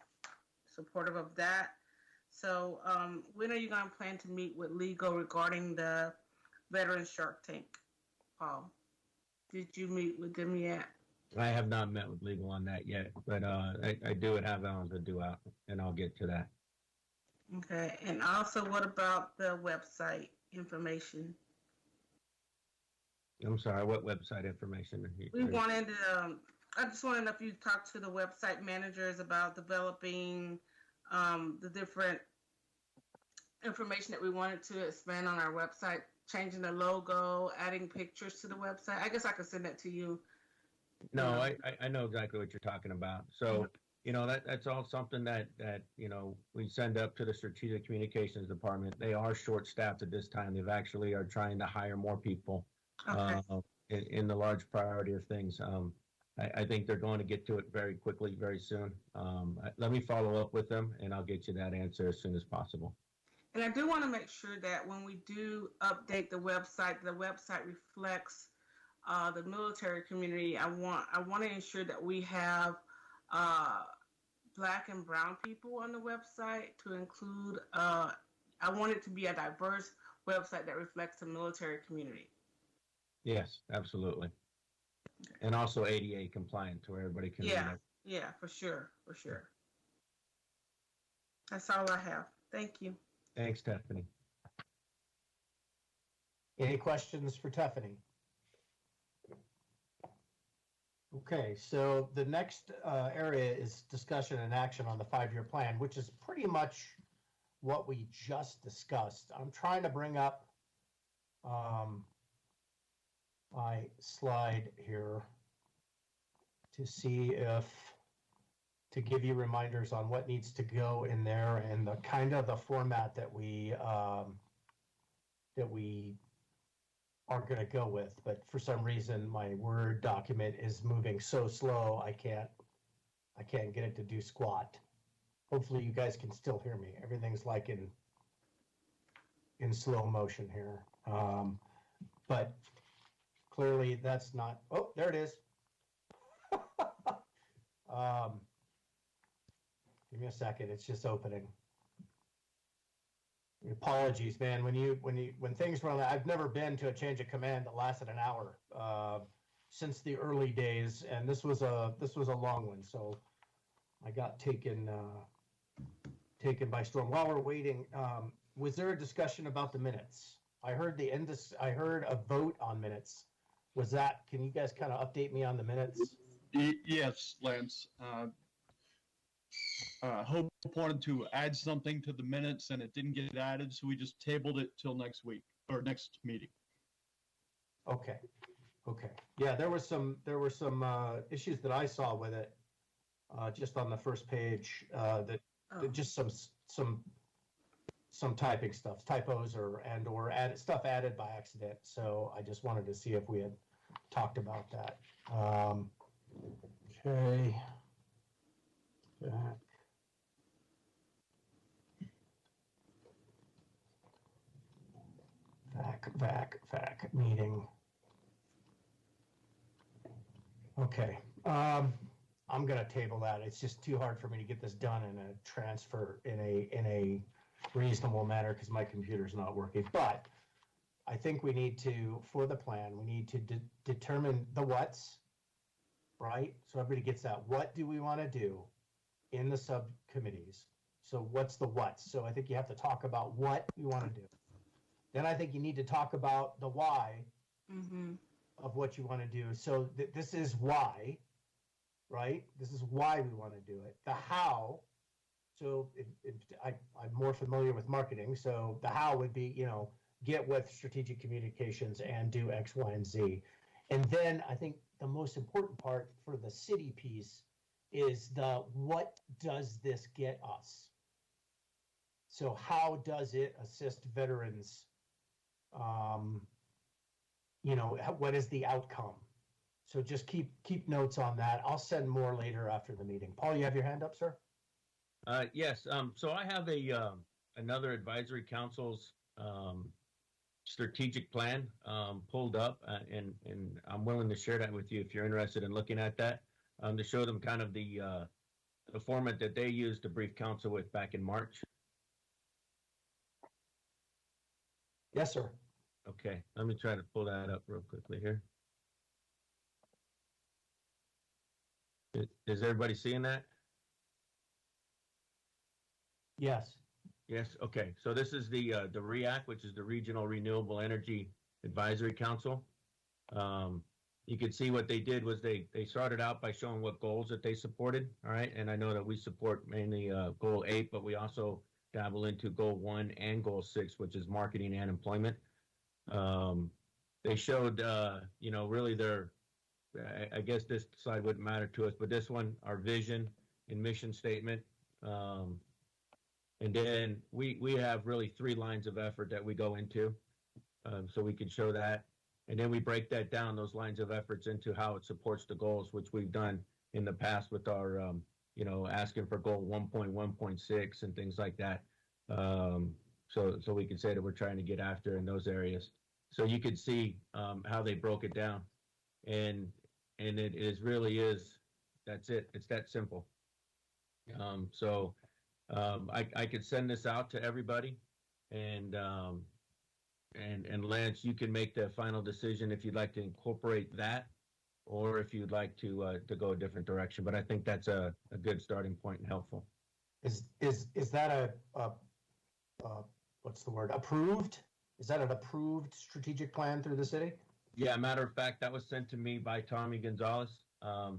supportive of that. So when are you going to plan to meet with legal regarding the Veteran Shark Tank, Paul? Did you meet with them yet? I have not met with legal on that yet, but I do have on to do out, and I'll get to that. Okay, and also what about the website information? I'm sorry, what website information? We wanted to, I just wanted to know if you talked to the website managers about developing the different information that we wanted to expand on our website, changing the logo, adding pictures to the website. I guess I could send that to you. No, I know exactly what you're talking about. So, that's all something that we send up to the Strategic Communications Department. They are short-staffed at this time. They've actually are trying to hire more people in the large priority of things. I think they're going to get to it very quickly, very soon. Let me follow up with them, and I'll get you that answer as soon as possible. And I do want to make sure that when we do update the website reflects the military community. I want to ensure that we have Black and brown people on the website to include. I want it to be a diverse website that reflects the military community. Yes, absolutely. And also ADA compliant to where everybody can read Yeah, it. yeah, for sure, for sure. That's all I have. Thank you. Thanks, Stephanie. Any questions for Tiffany? Okay, so the next area is discussion and action on the 5-year plan, which is pretty much what we just discussed. I'm trying to bring up my slide here to see if, to give you reminders on what needs to go in there and the kind of the format that we are going to go with. But for some reason, my Word document is moving so slow, I can't get it to do squat. Hopefully you guys can still hear me. Everything's like in slow motion here. But clearly that's not, oh, there it is. Give me a second, it's just opening. Apologies, man. When things run, I've never been to a change of command that lasted an hour since the early days, and this was a long one. So I got taken by storm. While we're waiting, was there a discussion about the minutes? I heard I heard a vote on minutes. Was that? Can you guys kind of update me on the minutes? Yes, Lance. Hope wanted to add something to the minutes and it didn't get added, so we just tabled it till next week or next meeting. Okay. Yeah, there were some issues that I saw with it, just on the first page, that just some typing stuff, typos or added stuff added by accident. So I just wanted to see if we had talked about that. Okay. Back meeting. Okay. I'm gonna table that. It's just too hard for me to get this done in a transfer in a reasonable manner because my computer's not working. But I think we need to, for the plan, we need to determine the what's, right? So everybody gets that. What do we want to do in the subcommittees? So what's the what's? So I think you have to talk about what you want to do. Then I think you need to talk about the why of what you want to do. So this is why, right? This is why we want to do it. The how, so I'm more familiar with marketing, so the how would be, get with strategic communications and do X, Y, and Z. And then I think the most important part for the city piece is the what does this get us? So how does it assist veterans? What is the outcome? So just keep notes on that. I'll send more later after the meeting. Paul, you have your hand up, sir? Yes. So I have another advisory council's strategic plan pulled up, and I'm willing to share that with you if you're interested in looking at that, to show them kind of the format that they used to brief council with back in March. Yes, sir. Okay, let me try to pull that up real quickly here. Is everybody seeing that? Yes. Yes. Okay. So this is the REACT, which is the Regional Renewable Energy Advisory Council. You can see what they did was they started out by showing what goals that they supported. All right, and I know that we support mainly Goal 8, but we also dabble into Goal 1 and Goal 6, which is marketing and employment. They showed, really I guess this slide wouldn't matter to us, but this one, our vision and mission statement. And then we have really 3 lines of effort that we go into, so we can show that. And then we break that down, those lines of efforts, into how it supports the goals, which we've done in the past with our, asking for goal 1.1.6 and things like that. So we can say that we're trying to get after in those areas. So you could see how they broke it down, and it really is. That's it. It's that simple. I could send this out to everybody, and Lance, you can make the final decision if you'd like to incorporate that, or if you'd like to go a different direction. But I think that's a good starting point and helpful. Is that a what's the word? Approved? Is that an approved strategic plan through the city? Yeah, matter of fact, that was sent to me by Tommy Gonzalez,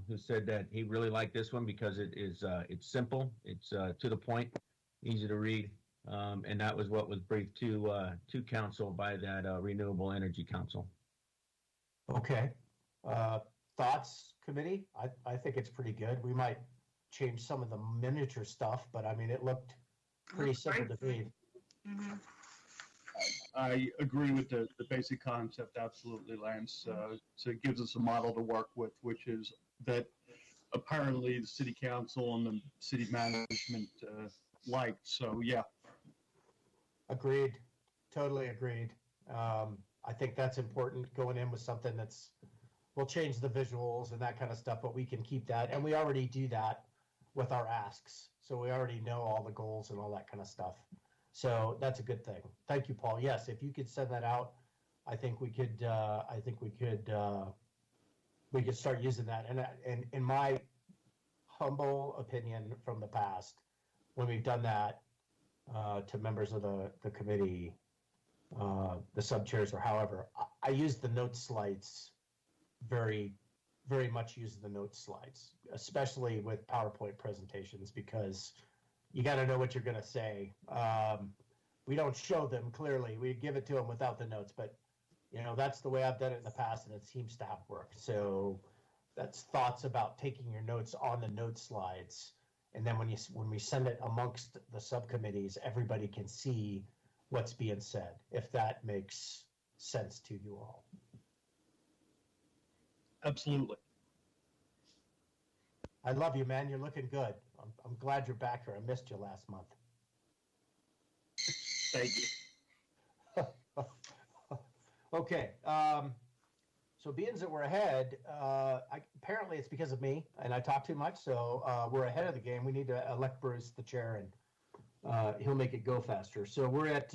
who said that he really liked this one because it's simple, it's to the point, easy to read, and that was what was briefed to council by that Renewable Energy Council. Okay. Thoughts, committee? I think it's pretty good. We might change some of the miniature stuff, but I mean, it looked pretty simple to me. Mm-hmm. I agree with the basic concept, absolutely, Lance. So it gives us a model to work with, which is that apparently the city council and the city management like. So, yeah. Agreed. Totally agreed. I think that's important going in with something we'll change the visuals and that kind of stuff, but we can keep that. And we already do that with our asks. So we already know all the goals and all that kind of stuff. So that's a good thing. Thank you, Paul. Yes, if you could send that out, I think we could start using that. And in my humble opinion from the past, when we've done that to members of the committee, the sub chairs or however, I use the note slides very much use the note slides, especially with PowerPoint presentations, because you got to know what you're going to say. We don't show them clearly. We give it to them without the notes, but that's the way I've done it in the past, and it seems to have worked. So that's thoughts about taking your notes on the note slides, and then when we send it amongst the subcommittees, everybody can see what's being said, if that makes sense to you all. Absolutely. I love you, man. You're looking good. I'm glad you're back here. I missed you last month. Thank you. Okay. So being that we're ahead, apparently it's because of me, and I talk too much, so we're ahead of the game. We need to elect Bruce the chair, and he'll make it go faster. So we're at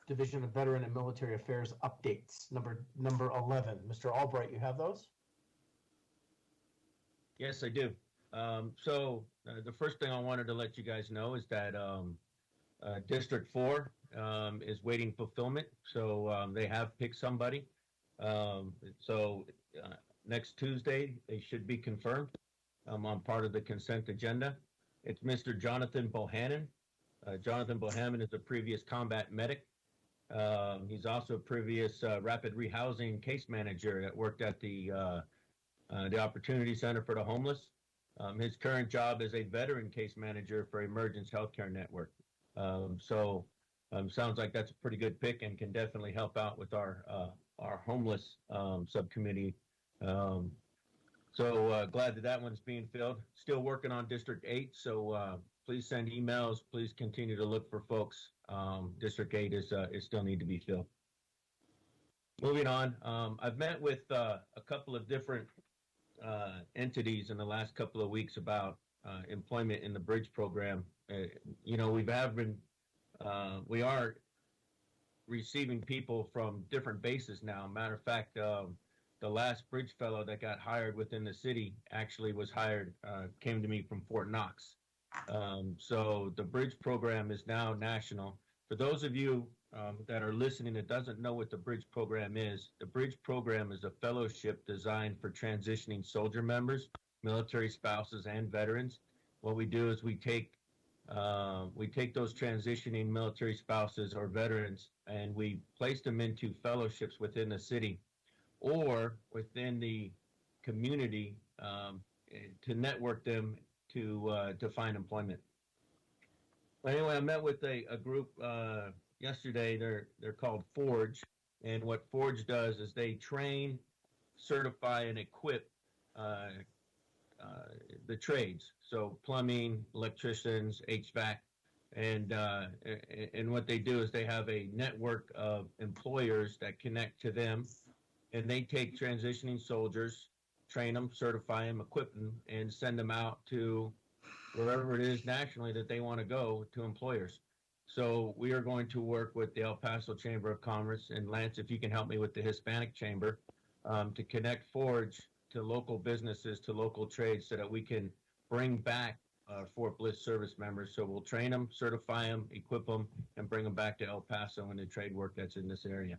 Division of Veteran and Military Affairs updates, number 11. Mr. Albright, you have those? Yes, I do. So the first thing I wanted to let you guys know is that District 4 is waiting fulfillment. So they have picked somebody. So next Tuesday, they should be confirmed on part of the consent agenda. It's Mr. Jonathan Bohannon. Jonathan Bohannon is a previous combat medic. He's also a previous rapid rehousing case manager that worked at the Opportunity Center for the Homeless. His current job is a veteran case manager for Emergence Healthcare Network. Sounds like that's a pretty good pick and can definitely help out with our homeless subcommittee. Glad that one's being filled. Still working on District 8, so please send emails. Please continue to look for folks. District 8 is still need to be filled. Moving on, I've met with a couple of different entities in the last couple of weeks about employment in the bridge program. We are receiving people from different bases now. Matter of fact, the last bridge fellow that got hired within the city actually was hired, came to me from Fort Knox. So the bridge program is now national. For those of you that are listening that doesn't know what the bridge program is, the bridge program is a fellowship designed for transitioning soldier members, military spouses, and veterans. What we do is we take those transitioning military spouses or veterans and we place them into fellowships within the city or within the community to network them to find employment. Anyway, I met with a group yesterday. They're called Forge, and what Forge does is they train, certify, and equip the trades. So plumbing, electricians, HVAC, and what they do is they have a network of employers that connect to them, and they take transitioning soldiers, train them, certify them, equip them, and send them out to wherever it is nationally that they want to go to employers. So we are going to work with the El Paso Chamber of Commerce, and Lance, if you can help me with the Hispanic Chamber, to connect Forge to local businesses, to local trades, so that we can bring back Fort Bliss service members. So we'll train them, certify them, equip them, and bring them back to El Paso and the trade work that's in this area.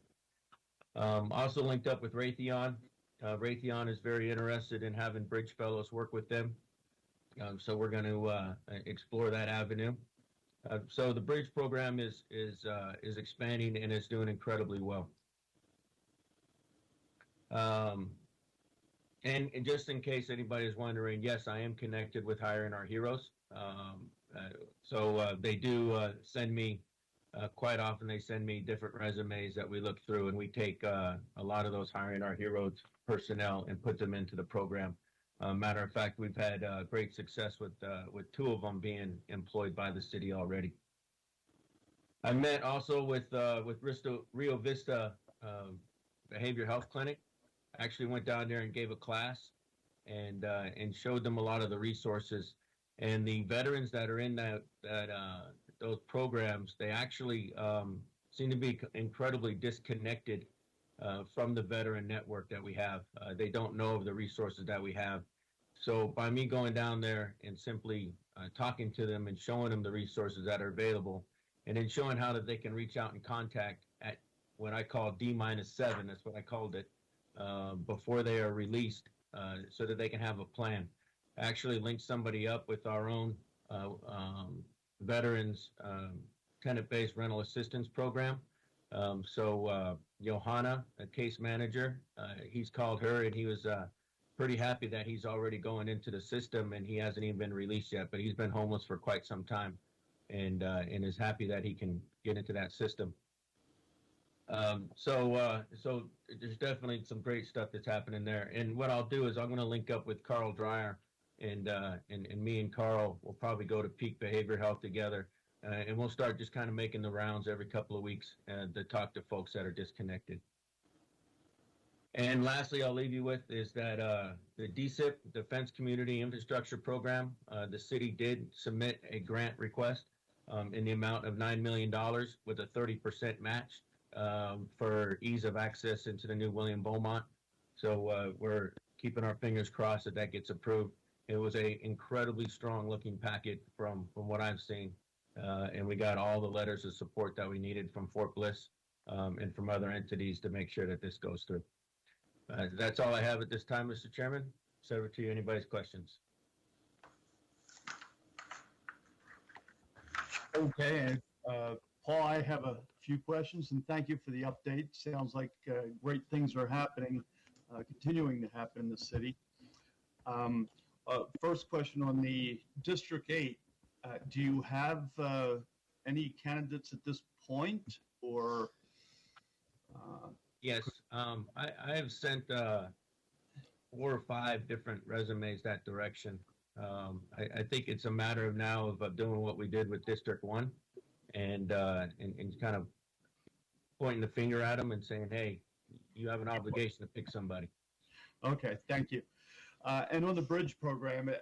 Also linked up with Raytheon. Raytheon is very interested in having Bridge Fellows work with them. So we're going to explore that avenue. So the Bridge program is expanding and is doing incredibly well. And just in case anybody is wondering, yes, I am connected with Hiring Our Heroes. So they do send me, quite often they send me different resumes that we look through, and we take a lot of those Hiring Our Heroes personnel and put them into the program. Matter of fact, we've had great success with 2 of them being employed by the city already. I met also with Rio Vista Behavioral Health Clinic. Actually went down there and gave a class and showed them a lot of the resources. And the veterans that are in those programs, they actually seem to be incredibly disconnected from the veteran network that we have. They don't know of the resources that we have. So by me going down there and simply talking to them and showing them the resources that are available, and then showing how that they can reach out and contact at what I call D-7, that's what I called it, before they are released, so that they can have a plan. I actually linked somebody up with our own veterans tenant-based rental assistance program. So Johanna, a case manager, he's called her, and he was pretty happy that he's already going into the system, and he hasn't even been released yet, but he's been homeless for quite some time, and is happy that he can get into that system. So there's definitely some great stuff that's happening there. And what I'll do is I'm going to link up with Carl Dreyer, and me and Carl will probably go to Peak Behavior Health together, and we'll start just kind of making the rounds every couple of weeks to talk to folks that are disconnected. And lastly, I'll leave you with is that the DSIP, Defense Community Infrastructure Program, the city did submit a grant request in the amount of $9 million with a 30% match for ease of access into the new William Beaumont. So we're keeping our fingers crossed that that gets approved. It was a incredibly strong looking packet from what I've seen. And we got all the letters of support that we needed from Fort Bliss and from other entities to make sure that this goes through. That's all I have at this time, Mr. Chairman. So over to you, anybody's questions. Okay, and Paul, I have a few questions, and thank you for the update. Sounds like great things are happening, continuing to happen in the city. First question on the District 8. Do you have any candidates at this point, or? Yes, I have sent 4 or 5 different resumes that direction. I think it's a matter of now of doing what we did with District 1 and kind of pointing the finger at them and saying, hey, you have an obligation to pick somebody. Okay, thank you. And on the Bridge program,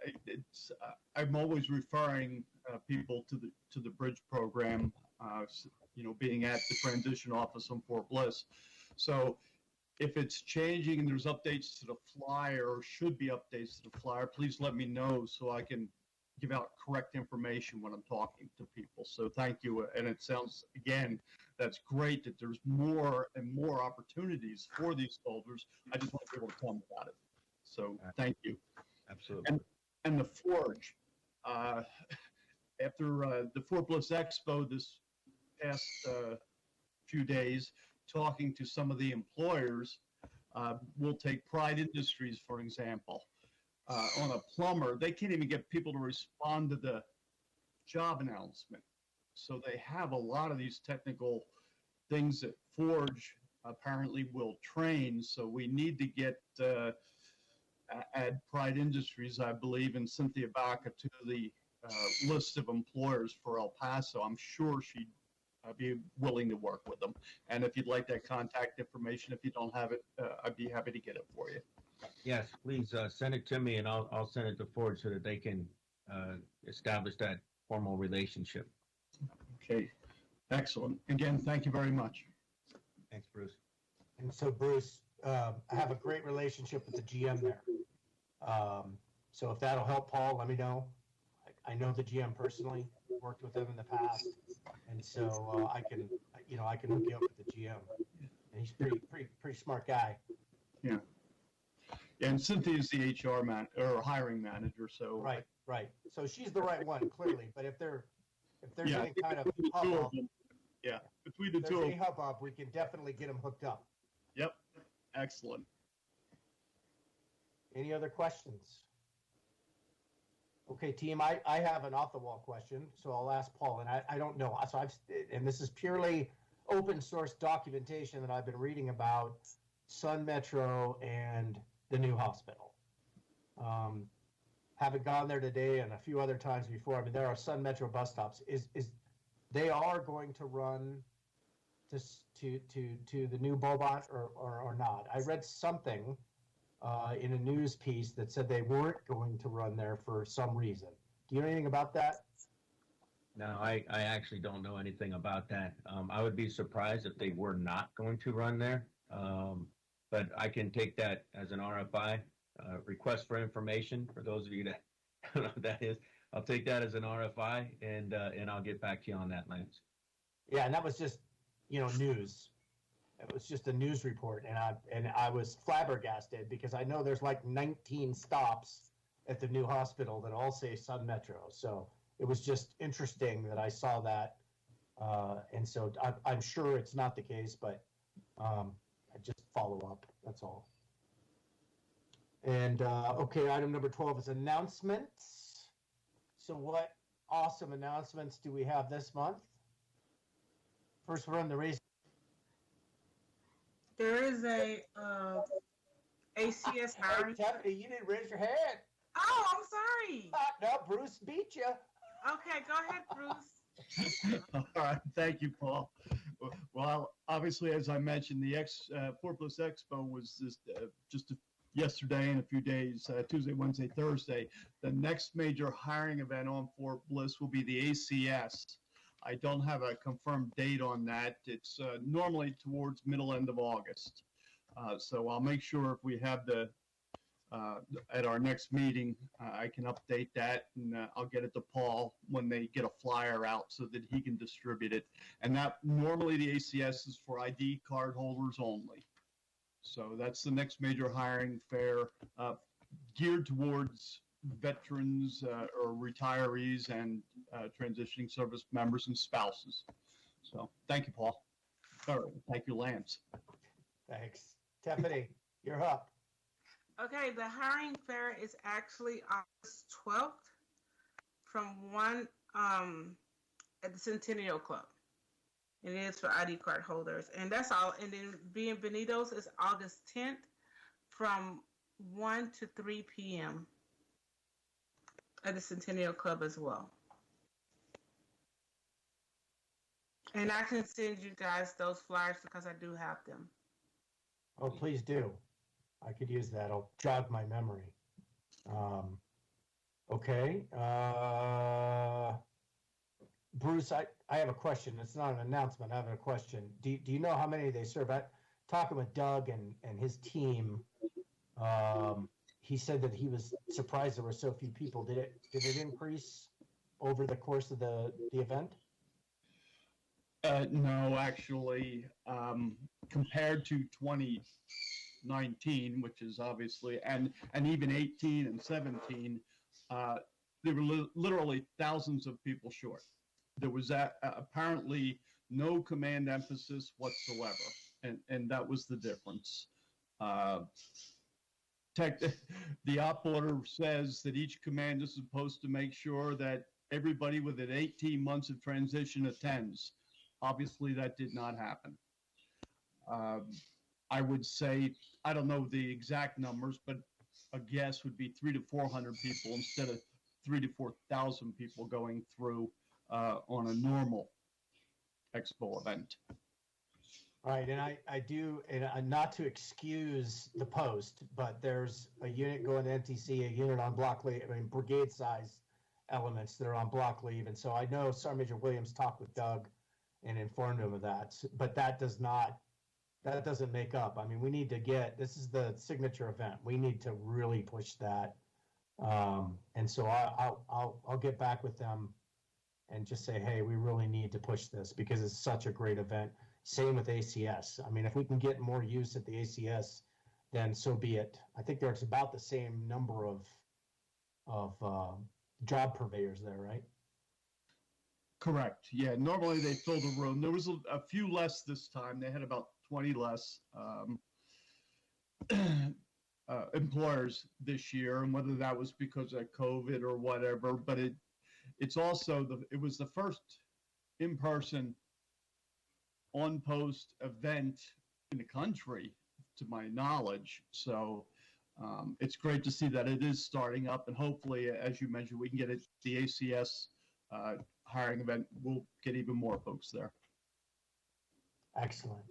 I'm always referring people to the Bridge program, being at the transition office in Fort Bliss. So if it's changing and there's updates to the flyer or should be updates to the flyer, please let me know so I can give out correct information when I'm talking to people. So thank you. And it sounds, again, that's great that there's more and more opportunities for these folders. I just want to be able to tell them about it. So thank you. Absolutely. And the Forge, after the Fort Bliss Expo this past few days, talking to some of the employers, we'll take Pride Industries, for example. On a plumber, they can't even get people to respond to the job announcement. So they have a lot of these technical things that Forge apparently will train. So we need to get add Pride Industries, I believe, and Cynthia Baca to the list of employers for El Paso. I'm sure she'd be willing to work with them. And if you'd like that contact information, if you don't have it, I'd be happy to get it for you. Yes, please send it to me, and I'll send it to Forge so that they can establish that formal relationship. Okay. Excellent. Again, thank you very much. Thanks, Bruce. And so Bruce, I have a great relationship with the GM there. So if that'll help Paul, let me know. I know the GM personally, worked with him in the past. And so I can hook you up with the GM. And he's pretty smart guy. Yeah. And Cynthia's the HR hiring manager, so. Right. So she's the right one, clearly. But if there's Yeah, any kind of between the two of hubbub, them. Yeah, between the if two there's of any them. hubbub, we can definitely get them hooked up. Yep, excellent. Any other questions? Okay, team, I have an off-the-wall question, so I'll ask Paul, and I don't know. So and this is purely open source documentation that I've been reading about Sun Metro and the new hospital. Haven't gone there today and a few other times before. I mean, there are Sun Metro bus stops. They are going to run to the new Bobot or not? I read something in a news piece that said they weren't going to run there for some reason. Do you know anything about that? No, I actually don't know anything about that. I would be surprised if they were not going to run there. But I can take that as an RFI, request for information, for those of you that don't know what that is. I'll take that as an RFI, and I'll get back to you on that, Lance. Yeah, and that was just, news. It was just a news report, and I was flabbergasted because I know there's like 19 stops at the new hospital that all say Sun Metro. So it was just interesting that I saw that, and so I'm sure it's not the case, but I just follow up. That's all. And okay, item number 12 is announcements. So what awesome announcements do we have this month? First, we're on the race. There is a ACS hiring. Stephanie, you didn't raise your hand. Oh, I'm sorry. No, Bruce beat you. Okay, go ahead, Bruce. All right, thank you, Paul. Well, obviously, as I mentioned, the 4Plus Expo was just yesterday and a few days, Tuesday, Wednesday, Thursday. The next major hiring event on Fort Bliss will be the ACS. I don't have a confirmed date on that. It's normally towards middle end of August. So I'll make sure if we have at our next meeting, I can update that, and I'll get it to Paul when they get a flyer out so that he can distribute it. And that normally the ACS is for ID card holders only. So that's the next major hiring fair geared towards veterans or retirees and transitioning service members and spouses. So thank you, Paul. Or thank you, Lance. Thanks. Tiffany, you're up. Okay, the hiring fair is actually August 12th from 1 at the Centennial Club. It is for ID card holders. And that's all. And then Bienvenidos is August 10th from 1 to 3 p.m. at the Centennial Club as well. And I can send you guys those flyers because I do have them. Oh, please do. I could use that. I'll jog my memory. Okay. Bruce, I have a question. It's not an announcement. I have a question. Do you know how many they serve? Talking with Doug and his team, he said that he was surprised there were so few people. Did it increase over the course of the event? No, actually, compared to 2019, which is obviously, and even 18 and 17, there were literally thousands of people short. There was apparently no command emphasis whatsoever, and that was the difference. The op order says that each command is supposed to make sure that everybody within 18 months of transition attends. Obviously, that did not happen. I would say, I don't know the exact numbers, but a guess would be 300 to 400 people instead of 3,000 to 4,000 people going through on a normal expo event. All right, and I do, and not to excuse the post, but there's a unit going to NTC, a unit on block leave, brigade size elements that are on block leave. And so I know Sergeant Major Williams talked with Doug and informed them of that. But that doesn't make up. I mean, we need to this is the signature event. We need to really push that. And so I'll get back with them and just say, hey, we really need to push this because it's such a great event. Same with ACS. I mean, if we can get more use at the ACS, then so be it. I think there's about the same number of job purveyors there, right? Correct. Yeah. Normally they fill the room. There was a few less this time. They had about 20 less employers this year, and whether that was because of COVID or whatever, but it's also it was the first in-person on-post event in the country, to my knowledge. So it's great to see that it is starting up, and hopefully, as you mentioned, we can get the ACS hiring event. We'll get even more folks there. Excellent.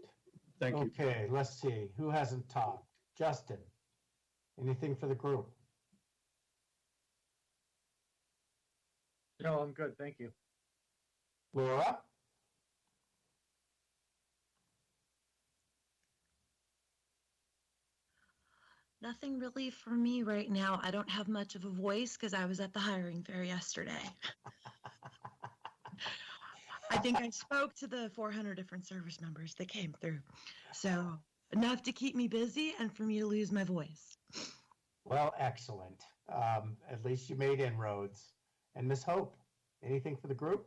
Thank you. Okay, let's see. Who hasn't talked? Justin, anything for the group? No, I'm good. Thank you. Laura? Nothing really for me right now. I don't have much of a voice because I was at the hiring fair yesterday. I think I spoke to the 400 different service members that came through. So enough to keep me busy and for me to lose my voice. Well, excellent. At least you made inroads. And Miss Hope, anything for the group?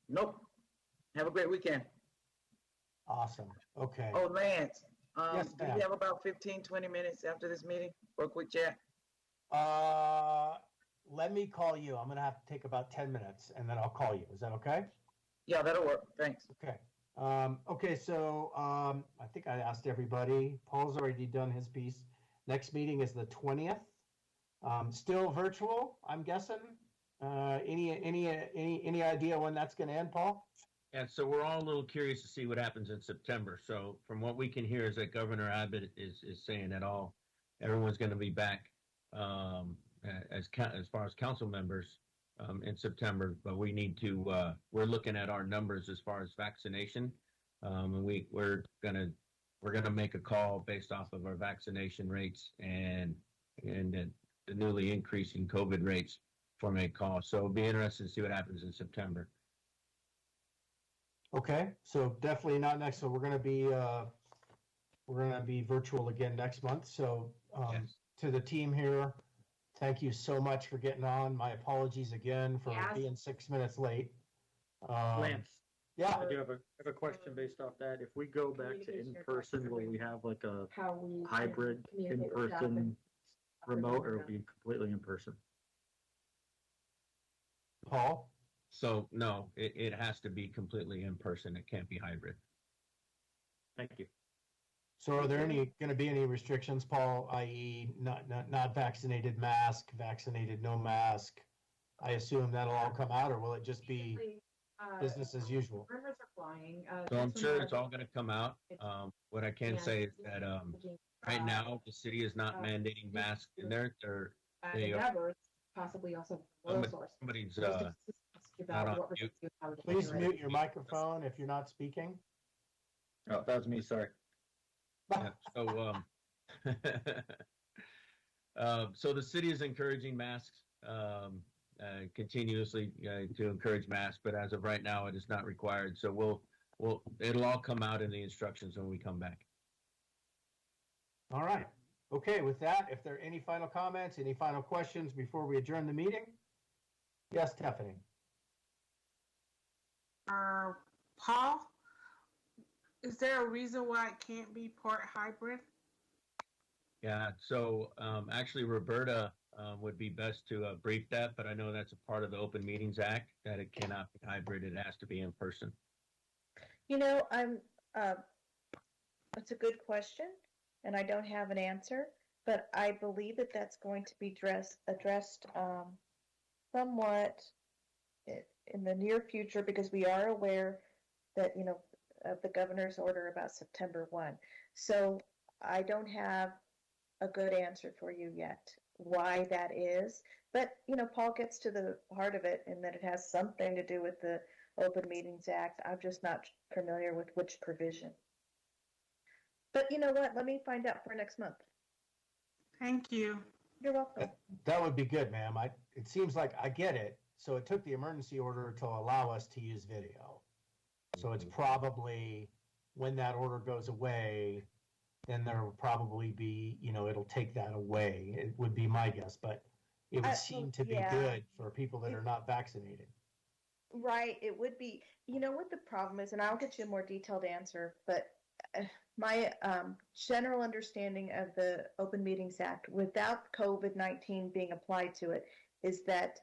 Nope. Have a great weekend. Awesome. Okay. Oh, Lance, Yes, do ma'am. you have about 15, 20 minutes after this meeting for a quick chat? Let me call you. I'm going to have to take about 10 minutes and then I'll call you. Is that okay? Yeah, that'll work. Thanks. Okay. Okay, so I think I asked everybody. Paul's already done his piece. Next meeting is the 20th. Still virtual, I'm guessing. Any idea when that's going to end, Paul? And so we're all a little curious to see what happens in September. So from what we can hear is that Governor Abbott is saying that everyone's going to be back as far as council members in September. But we need to we're looking at our numbers as far as vaccination, and we're gonna make a call based off of our vaccination rates and the newly increasing COVID rates for a call. So it'll be interesting to see what happens in September. Okay, so definitely not next. So we're gonna be virtual again next month. So Yes. to the team here, thank you so much for getting on. My apologies again for Yes. being 6 minutes late. Lance. Yeah. I do have a question based off that. If we go back to in-person, will we have like a hybrid in-person remote, or will it be completely in-person? Paul? So no, it has to be completely in person. It can't be hybrid. Thank you. So are there going to be any restrictions, Paul, i.e. not vaccinated mask, vaccinated no mask? I assume that'll all come out, or will it just be business as usual? Rumors are flying. So I'm sure it's all going to come out. What I can say is that right now the city is not mandating masks in there. They are. Endeavors, possibly also oil source. Somebody's Just to not on what we're mute. doing, how we're Please doing it. mute your microphone if you're not speaking. Oh, that was me. Sorry. Yeah, so the city is encouraging masks continuously to encourage masks, but as of right now, it is not required. So it'll all come out in the instructions when we come back. All right. Okay, with that, if there are any final comments, any final questions before we adjourn the meeting? Yes, Stephanie. Paul, is there a reason why it can't be part hybrid? Yeah, so actually Roberta would be best to brief that, but I know that's a part of the Open Meetings Act, that it cannot be hybrid, it has to be in person. You know, it's a good question, and I don't have an answer, but I believe that that's going to be addressed somewhat in the near future, because we are aware that, of the governor's order about September 1. So I don't have a good answer for you yet. why that is. But, Paul gets to the heart of it in that it has something to do with the Open Meetings Act. I'm just not familiar with which provision. But you know what? Let me find out for next month. Thank you. You're welcome. That would be good, ma'am. It seems like I get it. So it took the emergency order to allow us to use video. So it's probably when that order goes away, then there will probably be, it'll take that away. It would be my guess, but it would seem to be good for people that are not vaccinated. Right. It would be. You know what the problem is, and I'll get you a more detailed answer, but my general understanding of the Open Meetings Act without COVID-19 being applied to it is that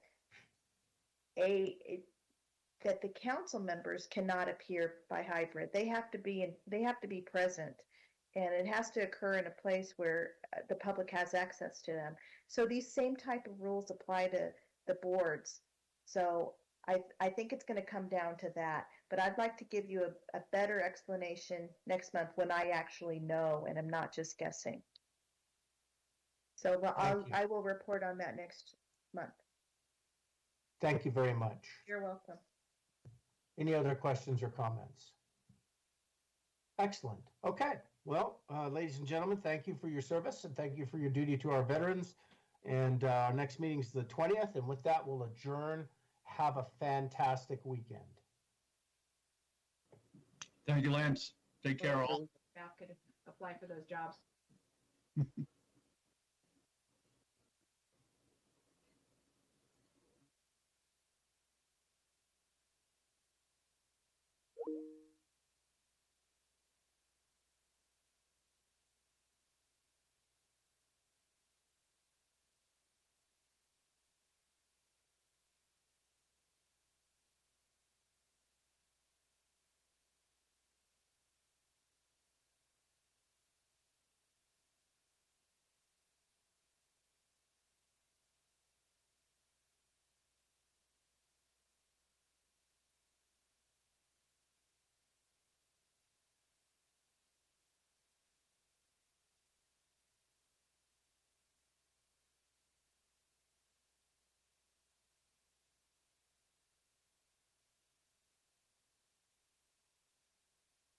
that the council members cannot appear by hybrid. They have to be present, and it has to occur in a place where the public has access to them. So these same type of rules apply to the boards. So I think it's going to come down to that, but I'd like to give you a better explanation next month when I actually know and I'm not just guessing. So I will report on that next month. Thank you very much. You're welcome. Any other questions or comments? Excellent. Okay. Well, ladies and gentlemen, thank you for your service and thank you for your duty to our veterans. And our next meeting is the 20th. And with that, we'll adjourn. Have a fantastic weekend. Thank you, Lance. Take care, all. Staff could apply for those jobs.